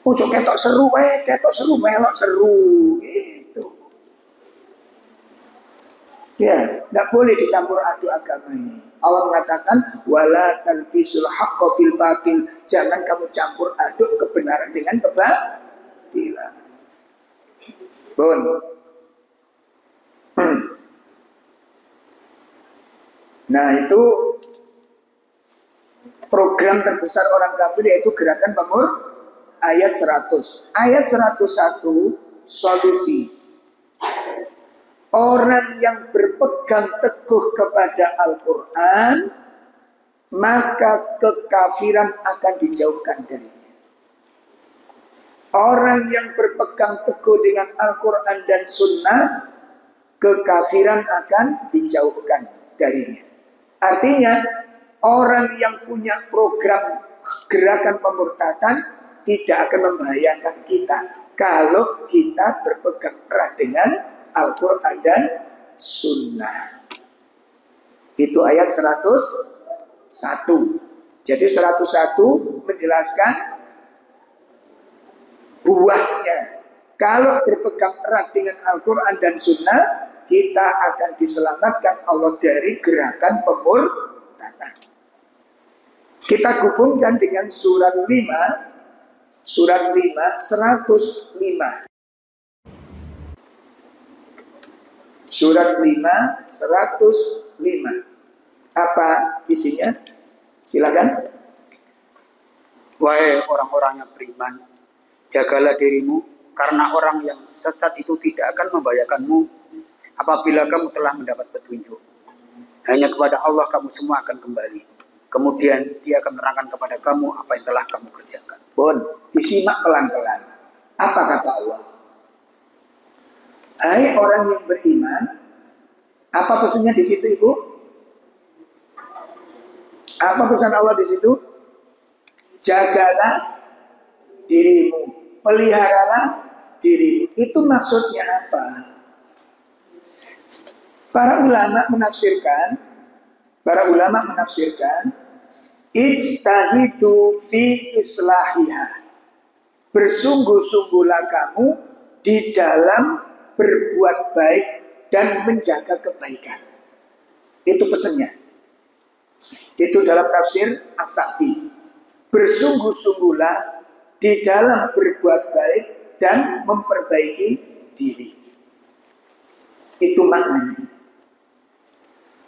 Ojo ketok seru melok seru gitu. Ya, tidak boleh dicampur aduk agama ini. Allah mengatakan wala talbisul haqqo bil batil. Jangan kamu campur aduk kebenaran dengan kebatilan. Bon. Nah itu program terbesar orang kafir yaitu gerakan ayat 100. Ayat 101 solusi. Orang yang berpegang teguh kepada Al-Quran maka kekafiran akan dijauhkan darinya. Orang yang berpegang teguh dengan Al-Quran dan Sunnah kekafiran akan dijauhkan darinya. Artinya orang yang punya program gerakan pemurtadan tidak akan membahayakan kita kalau kita berpegang erat dengan Al-Quran dan Sunnah. Itu ayat 101. Jadi 101 menjelaskan buahnya. Kalau berpegang erat dengan Al-Quran dan Sunnah, kita akan diselamatkan Allah dari gerakan pemurtadan. Kita hubungkan dengan surat 5, 105. Surat 5, 105. Apa isinya? Silakan. Wahai orang-orang yang beriman, jagalah dirimu, karena orang yang sesat itu tidak akan membahayakanmu apabila kamu telah mendapat petunjuk. Hanya kepada Allah kamu semua akan kembali. Kemudian Dia akan menerangkan kepada kamu apa yang telah kamu kerjakan. Bon, disimak pelan-pelan. Apa kata Allah? Hai orang yang beriman, apa pesannya di situ, Ibu? Apa pesan Allah di situ? Jagalah dirimu, peliharalah dirimu. Itu maksudnya apa? Para ulama menafsirkan ijtahidu fi islahiha. Bersungguh-sungguhlah kamu di dalam berbuat baik dan menjaga kebaikan. Itu pesannya. Itu dalam tafsir As-Sa'di. Bersungguh-sungguhlah di dalam berbuat baik dan memperbaiki diri. Itu maknanya.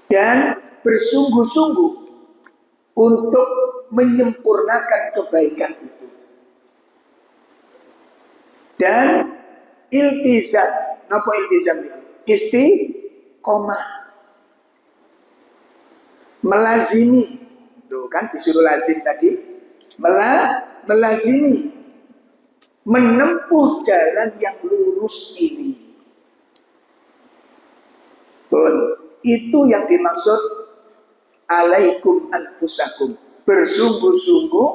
Dan bersungguh-sungguh untuk menyempurnakan kebaikan itu. Dan iltizam, apa iltizam itu? Istiqomah. Melazimi. Tuh kan disuruh lazim tadi. Melazimi. Menempuh jalan yang lurus ini. Betul. Itu yang dimaksud alaikum anfusakum. Bersungguh-sungguh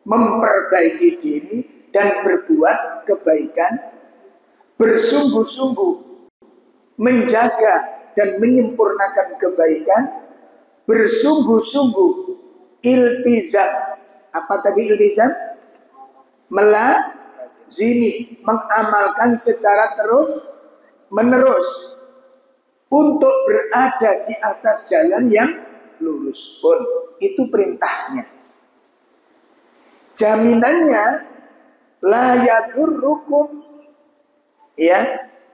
memperbaiki diri dan berbuat kebaikan. Bersungguh-sungguh menjaga dan menyempurnakan kebaikan, bersungguh-sungguh iltizam. Apa tadi iltizam? Melazimi, mengamalkan secara terus menerus untuk berada di atas jalan yang lurus pun. Itu perintahnya. Jaminannya la yadurrukum, ya,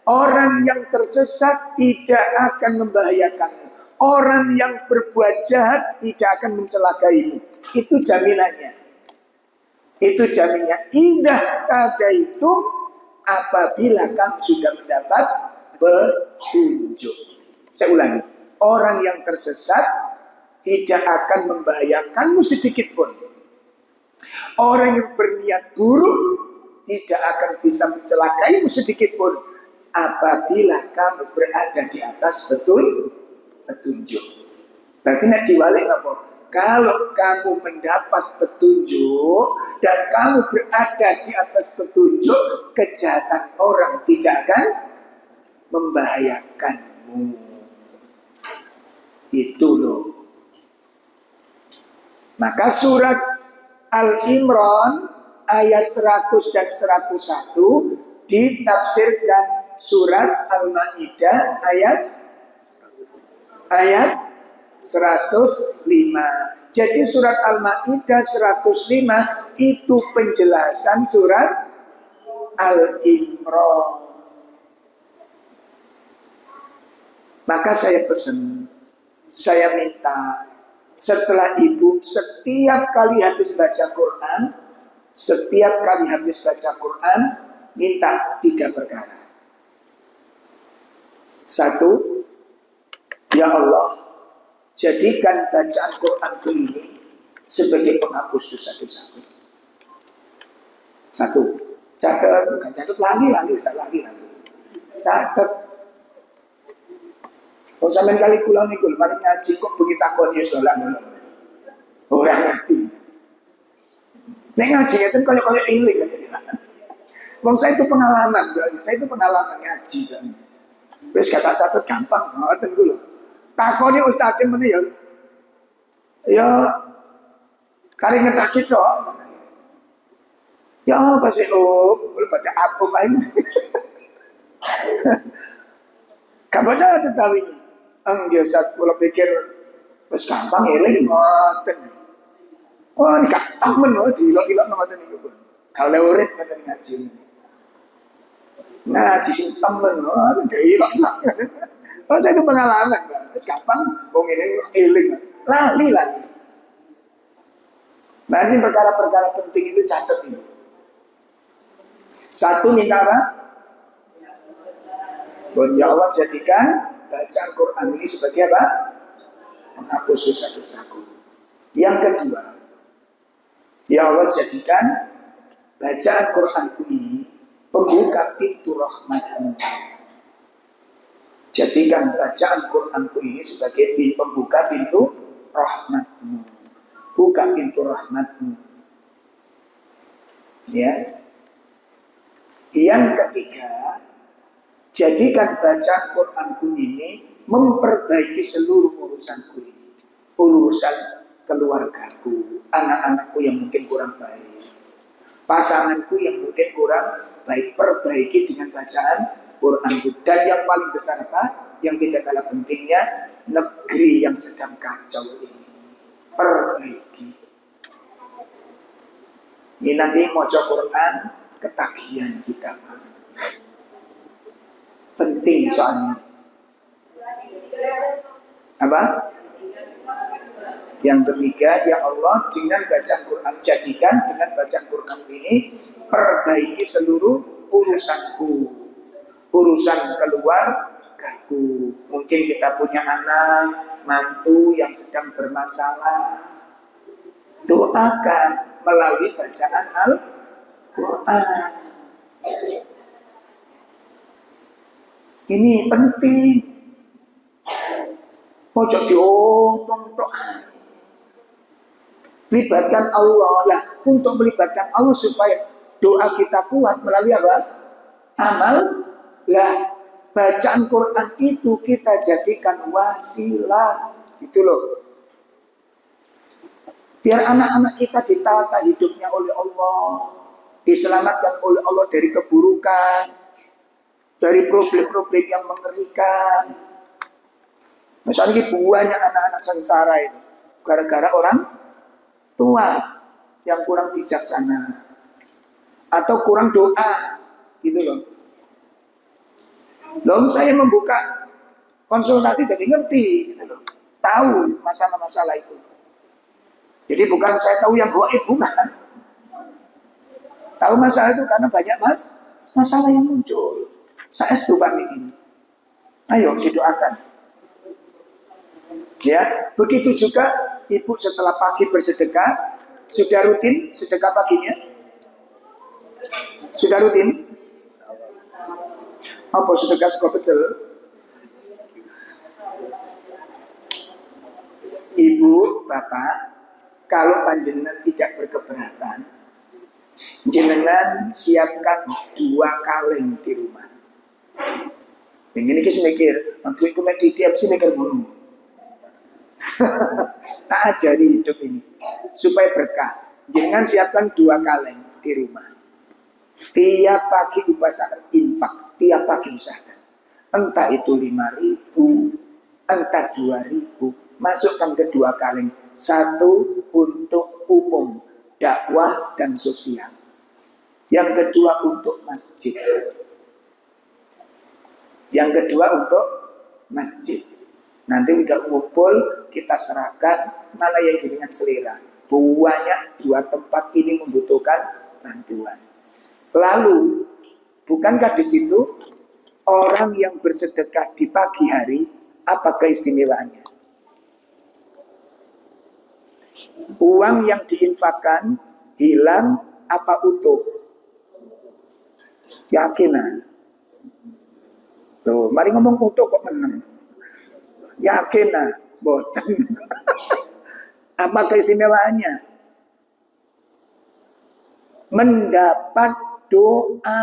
orang yang tersesat tidak akan membahayakanmu. Orang yang berbuat jahat tidak akan mencelakaimu. Itu jaminannya. Itu jaminnya. Idza tadaitum, apabila kamu sudah mendapat petunjuk. Saya ulangi. Orang yang tersesat tidak akan membahayakanmu sedikit pun. Orang yang berniat buruk tidak akan bisa mencelakaimu sedikit pun apabila kamu berada di atas petunjuk. Berarti nak diwalik apa? Kalau kamu mendapat petunjuk dan kamu berada di atas petunjuk, kejahatan orang tidak akan membahayakanmu. Itu loh. Maka surat Al-Imran ayat 100 dan 101 ditafsirkan surat Al-Maidah ayat 105. Jadi surat Al-Maidah 105 itu penjelasan surat Al-Imran. Maka saya pesan, saya minta setelah ibu setiap kali habis baca Quran, minta 3 perkara. 1, ya Allah, jadikan bacaan Quranku ini sebagai penghapus dosa-dosaku. 1, catat, bukan catat lagi. Catat. Kalau sampai kali kula niku mari ngaji kok begitu takon ya dolan. Ora ngerti. Nek ngaji itu koyo iling kan. Wong saya itu pengalaman ngaji kan. Wis kata catat gampang ngoten ku lho. Takoni ustaz men ya. Ya kari ngetaki tok. Ya apa sih boleh baca apa main. Kamu baca tentang ini. Enggak Ustaz, kalau pikir wis gampang eling ngoten. Oh, gak tamen loh, dilok-ilok ngoten niku, Bun. Kalau urip ngoten ngaji. Ngaji sing temen loh, dilok-ilok. Oh, saya itu pengalaman, Bang. Wis gampang wong ini eling. Lali. Nah, ini perkara-perkara penting itu catat ini. 1 minta apa? Bun, ya Allah jadikan bacaan Quran ini sebagai apa? Menghapus dosa-dosaku. Yang kedua, ya Allah jadikan bacaan Quranku ini pembuka pintu rahmatmu. Jadikan bacaan Quranku ini sebagai pembuka pintu rahmatmu. Buka pintu rahmatmu. Ya. Yang ketiga, jadikan bacaan Quranku ini memperbaiki seluruh urusanku ini. Urusan keluargaku, anak-anakku yang mungkin kurang baik, pasanganku yang mungkin kurang baik, perbaiki dengan bacaan Quranku. Dan yang paling besar apa? Yang tidak kalah pentingnya, negeri yang sedang kacau ini, perbaiki. Ini nanti maca Quran ketagihan kita. Penting soalnya. Apa? Yang ketiga, ya Allah, dengan bacaan Quran, jadikan dengan bacaan Quran ini perbaiki seluruh urusanku, urusan keluargaku. Mungkin kita punya anak, mantu yang sedang bermasalah. Doakan melalui bacaan Al-Quran. Ini penting. Pojok diomong doa. Libatkan Allah lah. Untuk melibatkan Allah supaya doa kita kuat melalui apa? Amal lah. bacaan Quran itu kita jadikan wasilah, gitu loh. Biar anak-anak kita ditata hidupnya oleh Allah, diselamatkan oleh Allah dari keburukan, dari problem-problem yang mengerikan. Misalnya banyak anak-anak sengsara itu gara-gara orang tua yang kurang bijaksana atau kurang doa, gitu loh. Loh, saya membuka konsultasi jadi ngerti, gitu loh. Tahu masalah-masalah itu. Jadi bukan saya tahu yang gaib, bukan. Tahu masalah itu karena banyak masalah yang muncul. Saya setuju ini. Ayo didoakan. Ya, begitu juga ibu setelah pagi bersedekah, sudah rutin sedekah paginya? Sudah rutin? Apa sedekah sego pecel? Ibu, bapak, kalau panjenengan tidak berkeberatan, jenengan siapkan 2 kaleng di rumah. Ini kita mikir, aku itu tiap sih mikir dulu. Tak ajari hidup ini supaya berkah. Jenengan siapkan 2 kaleng di rumah. Tiap pagi usahakan infak, tiap pagi usahakan. Entah itu 5.000, entah 2.000, masukkan ke 2 kaleng. 1 untuk umum, dakwah dan sosial. Yang kedua untuk masjid. Yang kedua untuk masjid. Nanti udah ngumpul, kita serahkan mana yang jenengan selera. Banyak 2 tempat ini membutuhkan bantuan. Lalu, bukankah di situ orang yang bersedekah di pagi hari, apa keistimewaannya? Uang yang diinfakkan hilang apa utuh? Yakin ah? Loh, mari ngomong utuh kok menang. Yakin ah? Boten. Apa keistimewaannya? Mendapat doa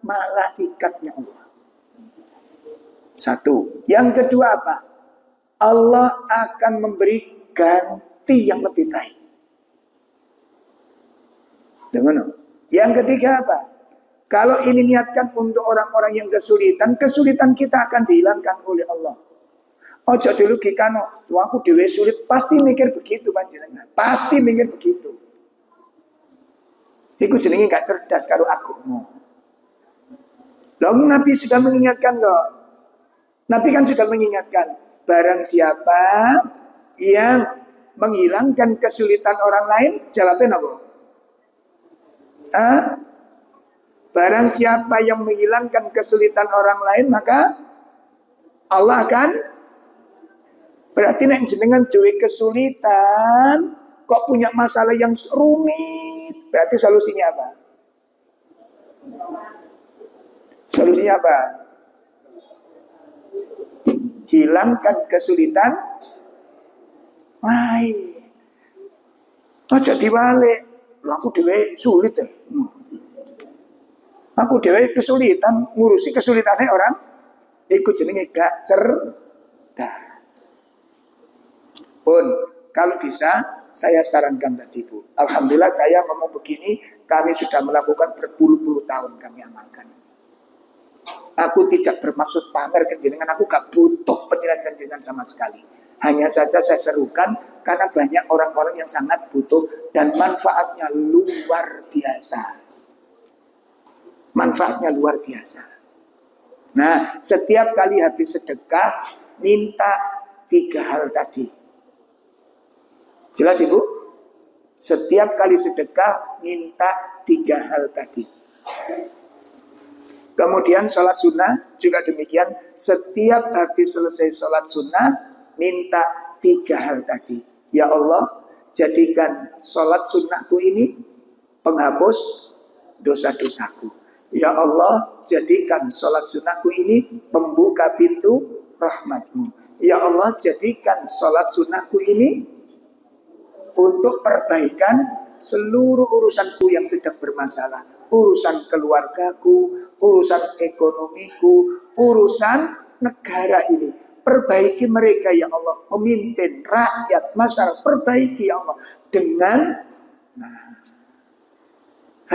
malaikatnya Allah. 1. Yang kedua apa? Allah akan memberi ganti yang lebih baik. Dengar? Yang ketiga apa? Kalau ini niatkan untuk orang-orang yang kesulitan, kesulitan kita akan dihilangkan oleh Allah. Ojo dulu kikano, aku dewe sulit, pasti mikir begitu panjenengan. Pasti mikir begitu. Iku jenenge gak cerdas karo aku. Lalu Nabi sudah mengingatkan kok. Nabi kan sudah mengingatkan, barang siapa yang menghilangkan kesulitan orang lain, jawabnya apa? Barang siapa yang menghilangkan kesulitan orang lain, maka Allah akan, berarti nek jenengan duwe kesulitan, kok punya masalah yang rumit, berarti solusinya apa? Solusinya apa? Hilangkan kesulitan lain. Ojo diwale, aku dhewe sulit deh. Aku dhewe kesulitan ngurusi kesulitannya orang. Iku jenenge gak cerdas. Pun kalau bisa saya sarankan tadi Bu. Alhamdulillah saya ngomong begini, kami sudah melakukan berpuluh-puluh tahun kami amalkan. Aku tidak bermaksud pamer kenjenengan, aku gak butuh penilaian kenjenengan sama sekali. Hanya saja saya serukan karena banyak orang-orang yang sangat butuh dan manfaatnya luar biasa. Manfaatnya luar biasa. Nah, setiap kali habis sedekah, minta 3 hal tadi. Jelas Ibu? Setiap kali sedekah, minta 3 hal tadi. Kemudian sholat sunnah juga demikian. Setiap habis selesai sholat sunnah, minta 3 hal tadi. Ya Allah, jadikan sholat sunnahku ini penghapus dosa-dosaku. Ya Allah, jadikan sholat sunnahku ini pembuka pintu rahmatmu. Ya Allah, jadikan sholat sunnahku ini untuk perbaikan seluruh urusanku yang sedang bermasalah. urusan keluargaku, urusan ekonomiku, urusan negara ini. Perbaiki mereka ya Allah, pemimpin, rakyat, masyarakat, perbaiki ya Allah dengan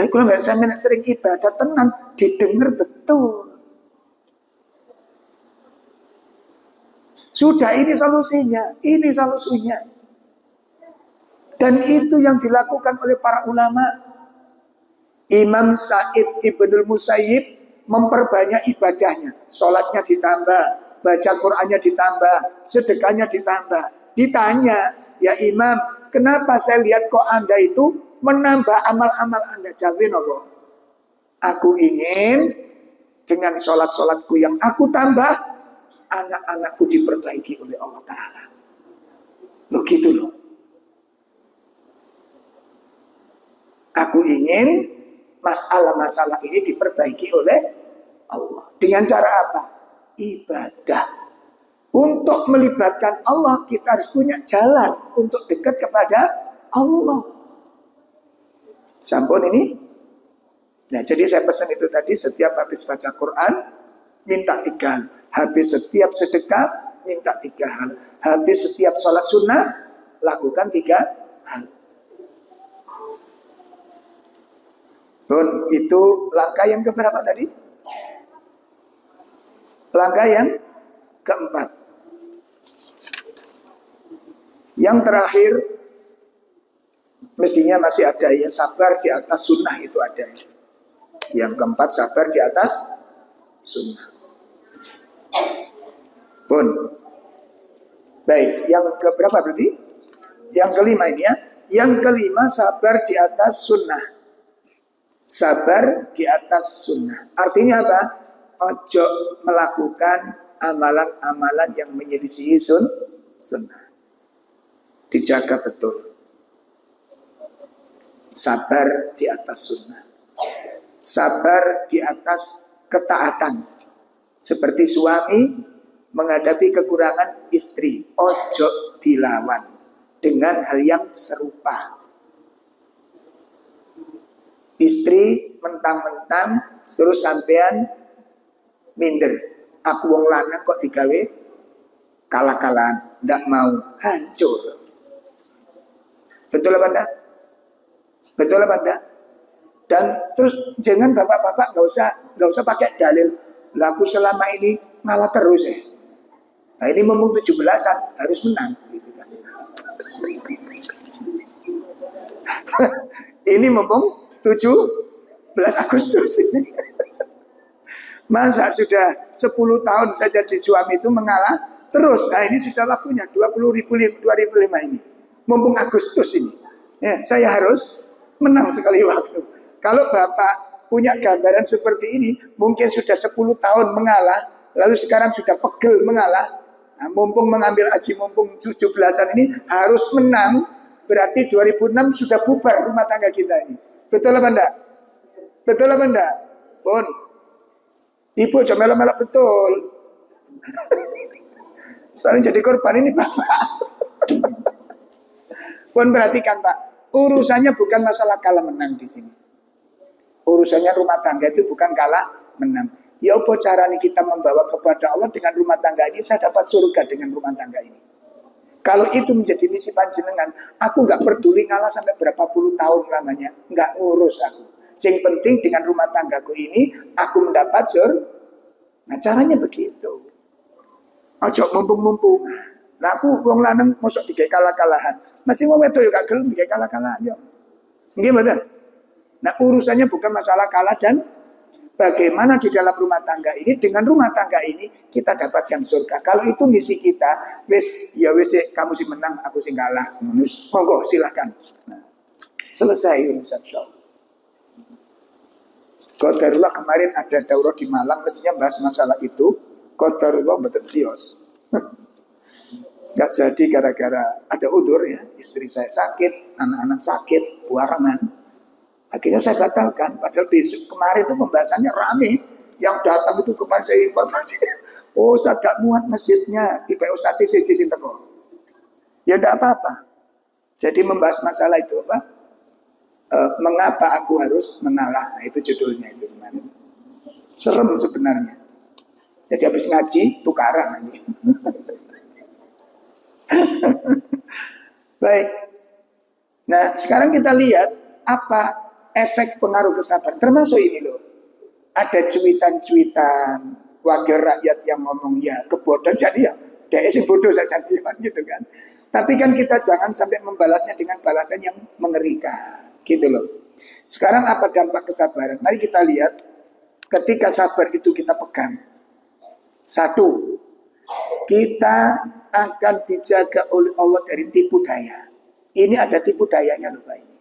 kalau nggak sampai sering ibadah tenang, didengar betul. Sudah ini solusinya, ini solusinya. Dan itu yang dilakukan oleh para ulama. Imam Sa'id Ibnul Musayyib memperbanyak ibadahnya. Sholatnya ditambah, baca Qur'annya ditambah, sedekahnya ditambah. Ditanya, ya Imam, kenapa saya lihat kok Anda itu menambah amal-amal Anda? Jawabin Allah, aku ingin dengan sholat-sholatku yang aku tambah, anak-anakku diperbaiki oleh Allah Ta'ala. Loh gitu loh. Aku ingin masalah-masalah ini diperbaiki oleh Allah. Dengan cara apa? Ibadah. Untuk melibatkan Allah, kita harus punya jalan untuk dekat kepada Allah. Sampun ini. Nah, jadi saya pesan itu tadi, setiap habis baca Quran minta 3 hal. Habis setiap sedekah minta 3 hal. Habis setiap sholat sunnah lakukan 3 hal. Bun, itu langkah yang keberapa tadi? Langkah yang keempat. Yang terakhir, mestinya masih ada ya, sabar di atas sunnah itu ada. Yang keempat, sabar di atas sunnah. Bun. Baik, yang keberapa berarti? Yang kelima ini ya. Yang kelima, sabar di atas sunnah. Sabar di atas sunnah. Artinya apa? Ojo melakukan amalan-amalan yang menyelisihi sunnah. Dijaga betul. Sabar di atas sunnah. Sabar di atas ketaatan. Seperti suami menghadapi kekurangan istri, ojo dilawan dengan hal yang serupa. Istri mentang-mentang terus sampean minder. Aku wong lanang kok digawe kalah-kalahan, ndak mau, hancur. Betul apa enggak? Betul apa enggak? Dan terus jangan bapak-bapak nggak usah pakai dalil. Lah aku selama ini ngalah terus ya. Nah ini mumpung 17-an harus menang gitu kan. Ini mumpung 17 Agustus ini. Masa sudah 10 tahun saja di suami itu mengalah terus. Nah ini sudah waktunya 2005 ini. Mumpung Agustus ini. Ya, saya harus menang sekali waktu. Kalau Bapak punya gambaran seperti ini, mungkin sudah 10 tahun mengalah, lalu sekarang sudah pegel mengalah. Nah, mumpung mengambil haji, mumpung 17-an ini harus menang, berarti 2006 sudah bubar rumah tangga kita ini. Betul apa enggak? Betul apa enggak? Pun, ibu coba melok betul. Soalnya jadi korban ini Bapak. Pun perhatikan Pak, urusannya bukan masalah kalah menang di sini. Urusannya rumah tangga itu bukan kalah menang. Ya apa caranya kita membawa kepada Allah dengan rumah tangga ini, saya dapat surga dengan rumah tangga ini. Kalau itu menjadi misi panjenengan, aku nggak peduli ngalah sampai berapa puluh tahun lamanya, nggak ngurus aku. Yang penting dengan rumah tanggaku ini, aku mendapat surga. Nah caranya begitu. Ojo mumpung-mumpung. Nah aku wong lanang mosok digawe kalah-kalahan. Masih mau wedo yo gak gelem digawe kalah-kalahan yo. Nggih mboten? Nah urusannya bukan masalah kalah dan bagaimana di dalam rumah tangga ini, dengan rumah tangga ini kita dapatkan surga. Kalau itu misi kita, wis ya wis dek, kamu sih menang, aku sih kalah. Monggo silakan. Nah, selesai urusan insyaallah. Qadarullah kemarin ada daurah di Malang, mestinya bahas masalah itu. Qadarullah mboten sios. Gak jadi gara-gara ada udur ya, istri saya sakit, anak-anak sakit, buarangan. Akhirnya saya batalkan. Padahal besok kemarin itu pembahasannya rame. Yang datang itu kepada saya informasi. Oh Ustaz gak muat masjidnya. Tiba Ustaz TCC teko. Ya tidak apa-apa. Jadi membahas masalah itu apa? Mengapa aku harus mengalah? Nah, itu judulnya itu kemarin. Serem sebenarnya. Jadi habis ngaji tukaran nanti. Baik. Nah, sekarang kita lihat apa efek pengaruh kesabaran. Termasuk ini loh. Ada cuitan-cuitan wakil rakyat yang ngomong ya kebodohan, jadi ya dia sih bodoh saja gitu kan. Tapi kan kita jangan sampai membalasnya dengan balasan yang mengerikan. Gitu loh. Sekarang apa dampak kesabaran? Mari kita lihat ketika sabar itu kita pegang. Satu, kita akan dijaga oleh Allah dari tipu daya. Ini ada tipu dayanya loh Pak ini.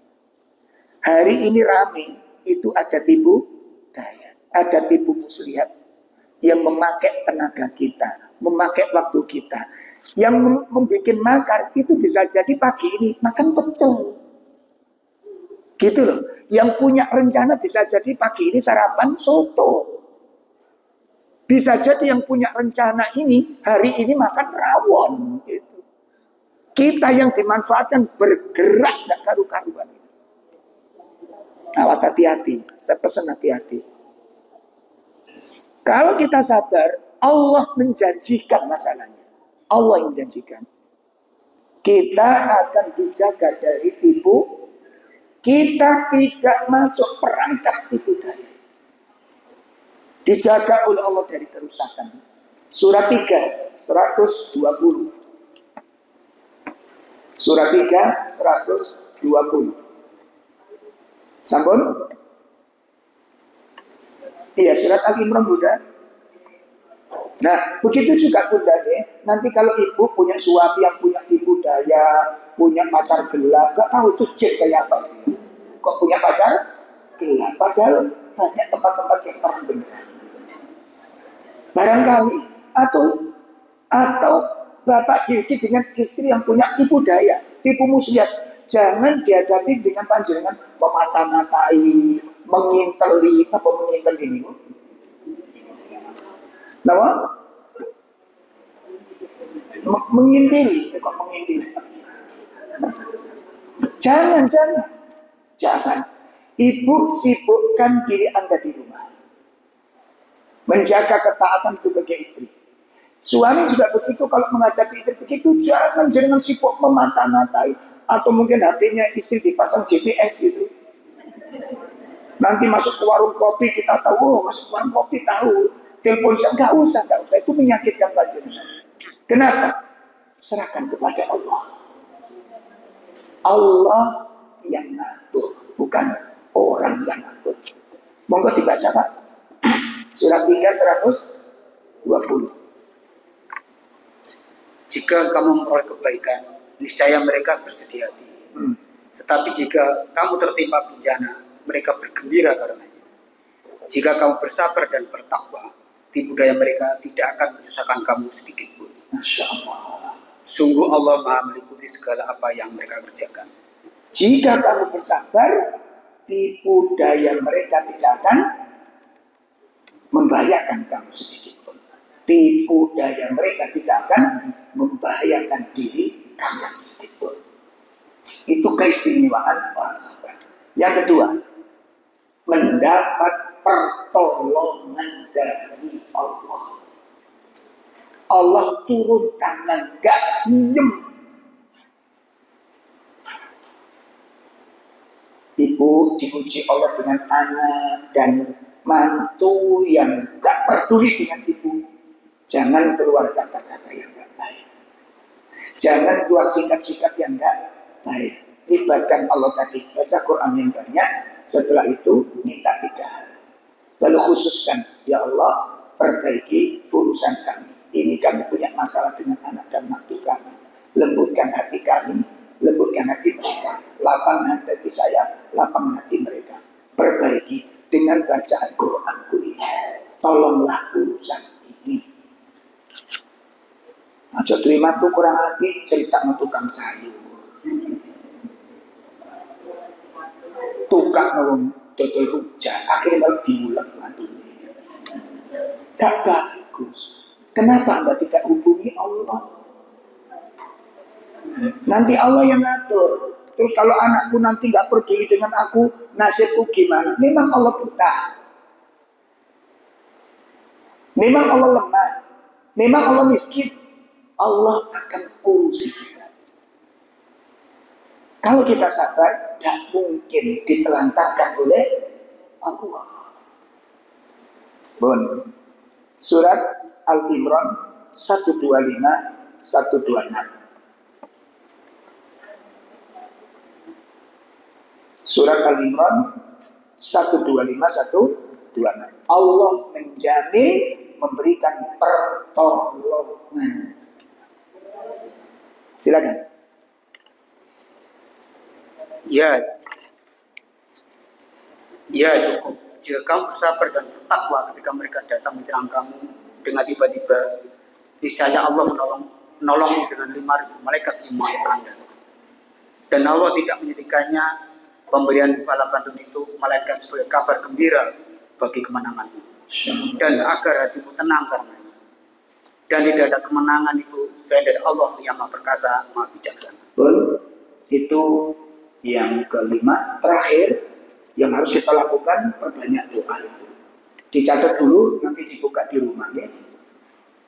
Hari ini rame itu ada tipu daya. Ada tipu muslihat yang memakai tenaga kita, memakai waktu kita. Yang membuat makar itu bisa jadi pagi ini makan pecel. Gitu loh. Yang punya rencana bisa jadi pagi ini sarapan soto. Bisa jadi yang punya rencana ini hari ini makan rawon. Gitu. Kita yang dimanfaatkan bergerak gak karu-karuan. Awas hati-hati. Saya pesan hati-hati. Kalau kita sabar, Allah menjanjikan masalahnya. Allah yang menjanjikan. Kita akan dijaga dari tipu. Kita tidak masuk perangkap tipu daya. Dijaga oleh Allah dari kerusakan. Surat 3, 120. Surat 3, 120. Sampun? Iya, surat Al-Imran Bunda. Nah, begitu juga Bunda nih. Nanti kalau ibu punya suami yang punya tipu daya, punya pacar gelap, gak tahu itu cek kayak apa ini. Kok punya pacar gelap? Padahal banyak tempat-tempat yang terang beneran. Barangkali atau bapak diuji dengan istri yang punya tipu daya, tipu muslihat. Jangan dihadapi dengan panjenengan memata-matai, menginteli, apa menginteli ini? Nama? Menginteli, kok menginteli? Jangan. Ibu sibukkan diri Anda di rumah. Menjaga ketaatan sebagai istri. Suami juga begitu, kalau menghadapi istri begitu, jangan sibuk memata-matai. Atau mungkin HP-nya istri dipasang GPS gitu. Nanti masuk ke warung kopi kita tahu, masuk ke warung kopi tahu. Telepon saya, enggak usah. Itu menyakitkan panjenengan. Kenapa? Serahkan kepada Allah. Allah yang ngatur, bukan orang yang ngatur. Monggo dibaca Pak. Surat 3, 120. Jika kamu memperoleh kebaikan, niscaya mereka bersedih hati. Tetapi jika kamu tertimpa bencana, mereka bergembira karenanya. Jika kamu bersabar dan bertakwa, tipu daya mereka tidak akan menyusahkan kamu sedikit pun. Masya Allah. Sungguh Allah Maha meliputi segala apa yang mereka kerjakan. Jika kamu bersabar, tipu daya mereka tidak akan membahayakan kamu sedikit pun. Tipu daya mereka tidak akan membahayakan diri kalian sedikit pun. Itu keistimewaan orang sabar. Yang kedua, mendapat pertolongan dari Allah. Allah turun tangan, gak diem. Ibu diuji Allah dengan anak dan mantu yang gak peduli dengan ibu. Jangan keluar kata-kata yang gak baik. Jangan keluar sikap-sikap yang gak baik. Libatkan Allah tadi, baca Quran yang banyak. Setelah itu minta 3 hal. Lalu khususkan, ya Allah, perbaiki urusan kami. Ini kami punya masalah dengan anak dan mantu kami. Lembutkan hati kami, lembutkan hati mereka. Lapangkan hati saya, lapangkan hati mereka. Perbaiki dengan bacaan Quranku ini. Tolonglah urusan ini. Aja terima tuh kurang hati, cerita sama tukang sayur. Tukang ngomong dodol hujan, akhirnya malah diulang mantunya. Tak bagus. Kenapa Anda tidak hubungi Allah? Nanti Allah yang ngatur. Terus kalau anakku nanti nggak peduli dengan aku, nasibku gimana? Memang Allah buta. Memang Allah lemah. Memang Allah miskin. Allah akan urusi kita. Kalau kita sabar, tidak mungkin ditelantarkan oleh Allah. Bon. Surat Al-Imran 125, 126. Surat Al-Imran 125, 126. Allah menjamin memberikan pertolongan. Silakan. Ya cukup. Jika kamu bersabar dan bertakwa ketika mereka datang menyerang kamu dengan tiba-tiba, niscaya Allah menolongmu dengan 5.000 malaikat yang mengawal Anda. Dan Allah tidak menyediakannya pemberian bala bantuan itu melainkan sebagai kabar gembira bagi kemenanganmu. Dan agar hatimu tenang karenanya. Dan tidak ada kemenangan itu selain dari Allah yang Maha Perkasa, Maha Bijaksana. Itu yang kelima, terakhir yang harus kita lakukan, perbanyak doa itu. Dicatat dulu, nanti dibuka di rumah ya.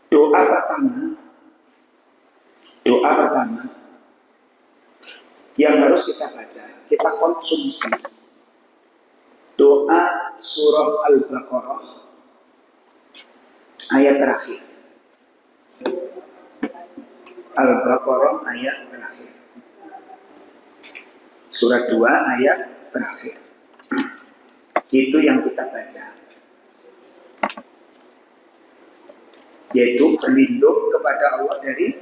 Doa pertama yang harus kita baca, kita konsumsi. Doa surah Al-Baqarah ayat terakhir. Al-Baqarah ayat terakhir. Surat 2 ayat terakhir. Itu yang kita baca. Yaitu berlindung kepada Allah dari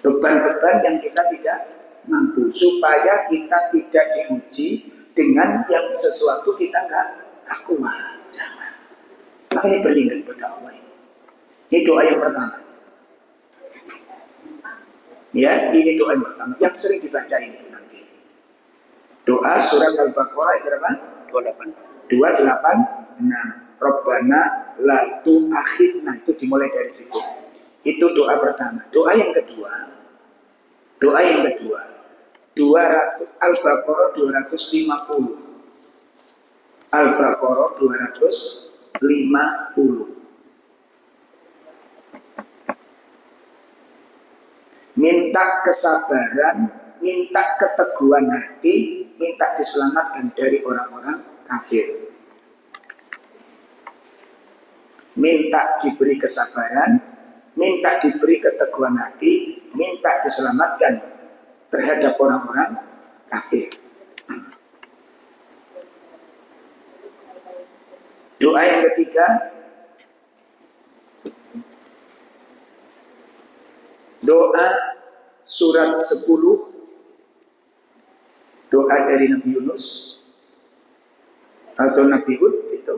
beban-beban yang kita tidak mampu, supaya kita tidak diuji dengan yang sesuatu kita nggak kuat. Jangan. Makanya berlindung kepada Allah. Ini doa yang pertama. Ya, ini doa yang pertama yang sering dibaca ini nanti. Doa surat Al-Baqarah ayat berapa? 286. Rabbana la tu'akhidna, itu dimulai dari situ. Itu doa pertama. Doa yang kedua. 200 Al-Baqarah 250. Al-Baqarah 250. Minta kesabaran, minta keteguhan hati, minta diselamatkan dari orang-orang kafir. Minta diberi kesabaran, minta diberi keteguhan hati, minta diselamatkan terhadap orang-orang kafir. Doa yang ketiga, doa surat 10, doa dari Nabi Yunus atau Nabi Hud itu.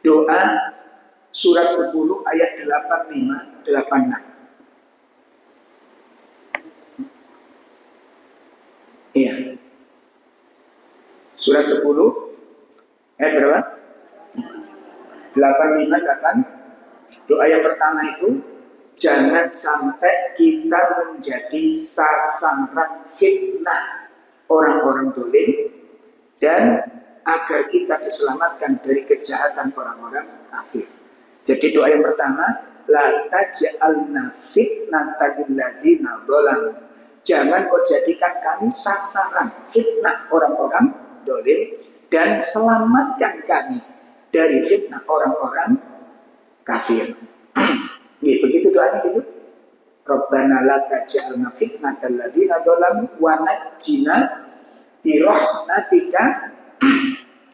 Doa surat 10 ayat 85, 86. Iya. Surat 10 ayat berapa? 85, 8. Doa yang pertama itu, jangan sampai kita menjadi sasaran fitnah orang-orang dolim, dan agar kita diselamatkan dari kejahatan orang-orang kafir. Jadi doa yang pertama, la taj'alna fitnatan lil ladzina dzalamu. Jangan kau jadikan kami sasaran fitnah orang-orang dolim, dan selamatkan kami dari fitnah orang-orang kafir. Begitu doanya gitu. Rabbana la taj'alna fitnatal ladzina dzalamu wa najjina bi rahmatika.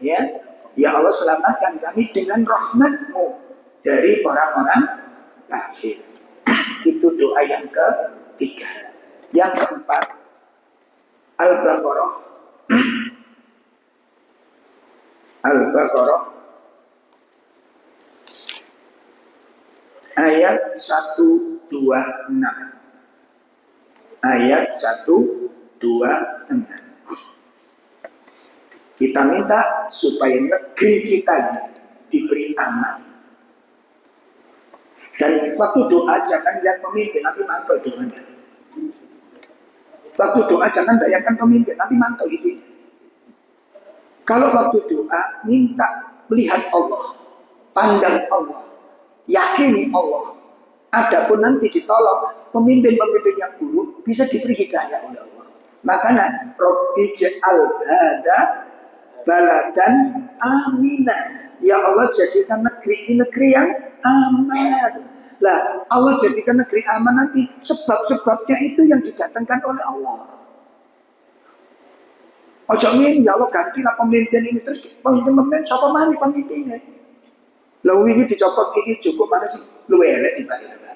Ya Allah, selamatkan kami dengan rahmat-Mu dari orang-orang kafir. Itu doa yang ketiga. Yang keempat, Al-Baqarah. Al-Baqarah ayat 126. Ayat 126. Kita minta supaya negeri kita ini diberi aman. Dan waktu doa jangan lihat pemimpin, nanti mantul doanya. Waktu doa jangan bayangkan pemimpin, nanti mangkel isinya. Kalau waktu doa minta melihat Allah, pandang Allah, yakini Allah. Adapun nanti ditolong pemimpin-pemimpin yang buruk bisa diberi hidayah oleh Allah. Makanya Rabbi ja'al hada baladan aminan. Ya Allah jadikan negeri ini negeri yang aman. Lah Allah jadikan negeri aman nanti sebab-sebabnya itu yang didatangkan oleh Allah. Ojo ngene ya Allah gantilah pemimpin ini terus pemimpin siapa mari pemimpinnya. Lalu ini dicopot ini cukup mana sih? Lu elek ibadah.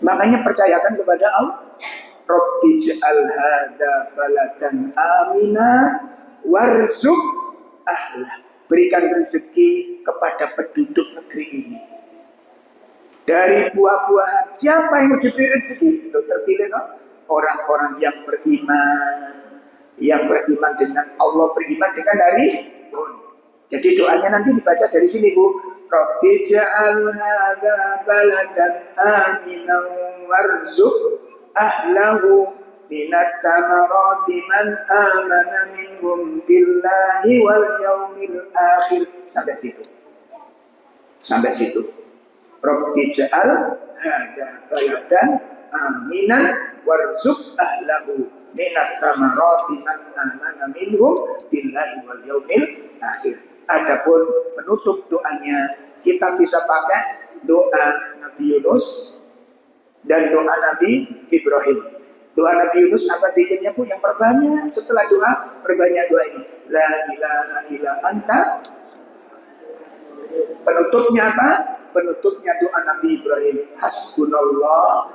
Makanya percayakan kepada Allah. Rabbi ja'al hadza baladan amina warzuq ahlah. Berikan rezeki kepada penduduk negeri ini. Dari buah-buahan siapa yang diberi rezeki? Itu terpilih no? Orang-orang yang beriman. Yang beriman dengan Allah, beriman dengan hari pun. Jadi doanya nanti dibaca dari sini Bu. Rabbi ja'al hadza baladan aminan warzuq ahlahu minat tamarati man amana minhum billahi wal yaumil akhir. Sampai situ. Sampai situ. Rabbi ja'al hadza baladan aminan warzuq ahlahu minat tamarati man amana minhum billahi wal yaumil akhir. Adapun penutup doanya kita bisa pakai doa Nabi Yunus dan doa Nabi Ibrahim. Doa Nabi Yunus apa bikinnya Bu? Yang perbanyak setelah doa perbanyak doa ini. La ilaha illa anta. Penutupnya apa? Penutupnya doa Nabi Ibrahim. Hasbunallah.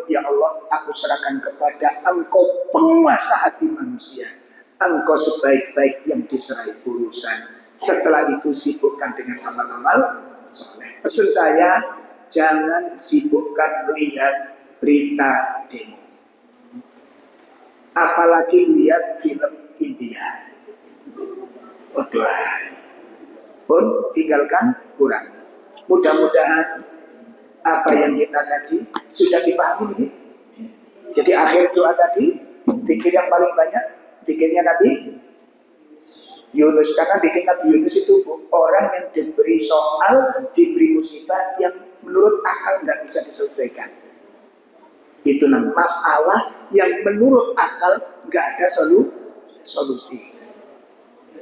Ya Allah, aku serahkan kepada Engkau penguasa hati manusia. Engkau sebaik-baik yang diserai urusan. Setelah itu sibukkan dengan amal-amal soleh. Pesan saya, jangan sibukkan melihat berita demo. Apalagi lihat film India. Pun tinggalkan kurangi. Mudah-mudahan apa yang kita kaji sudah dipahami ini. Jadi akhir doa tadi, zikir yang paling banyak zikirnya Nabi Yunus. Karena zikir Nabi Yunus itu orang yang diberi soal, diberi musibah yang menurut akal nggak bisa diselesaikan. Itu masalah yang menurut akal nggak ada solusi.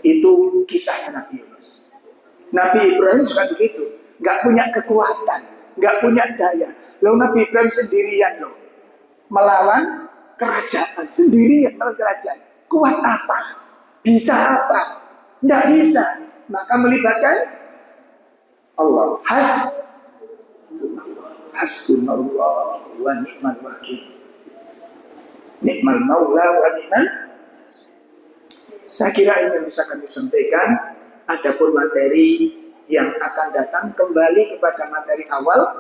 Itu kisahnya Nabi Yunus. Nabi Ibrahim juga begitu, nggak punya kekuatan, nggak punya daya. Lalu Nabi Ibrahim sendirian loh, melawan kerajaan sendirian, melawan kerajaan. Kuat apa? Bisa apa? Nggak bisa. Maka melibatkan Allah. Hasbunallah wa ni'mal wakil. Ni'mal maula wa ni'mal. Saya kira ini yang bisa kami sampaikan. Adapun materi yang akan datang kembali kepada materi awal,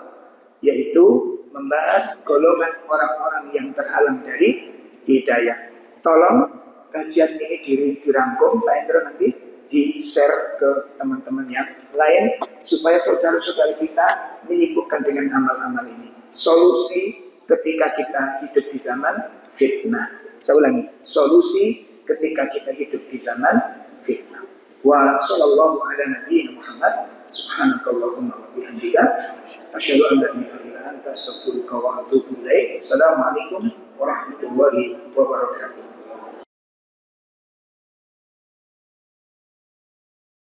yaitu membahas golongan orang-orang yang terhalang dari hidayah. Tolong kajian ini dirangkum, Pak Hendro nanti di-share ke teman-teman yang lain supaya saudara-saudara kita menyibukkan dengan amal-amal ini. Solusi ketika kita hidup di zaman fitnah. Saya ulangi, solusi ketika kita hidup di zaman fitnah. Wa sallallahu ala nabiyyina Muhammad subhanakallahumma wa bihamdika asyhadu an la ilaha illa anta astaghfiruka wa atubu ilaik. Assalamualaikum warahmatullahi wabarakatuh.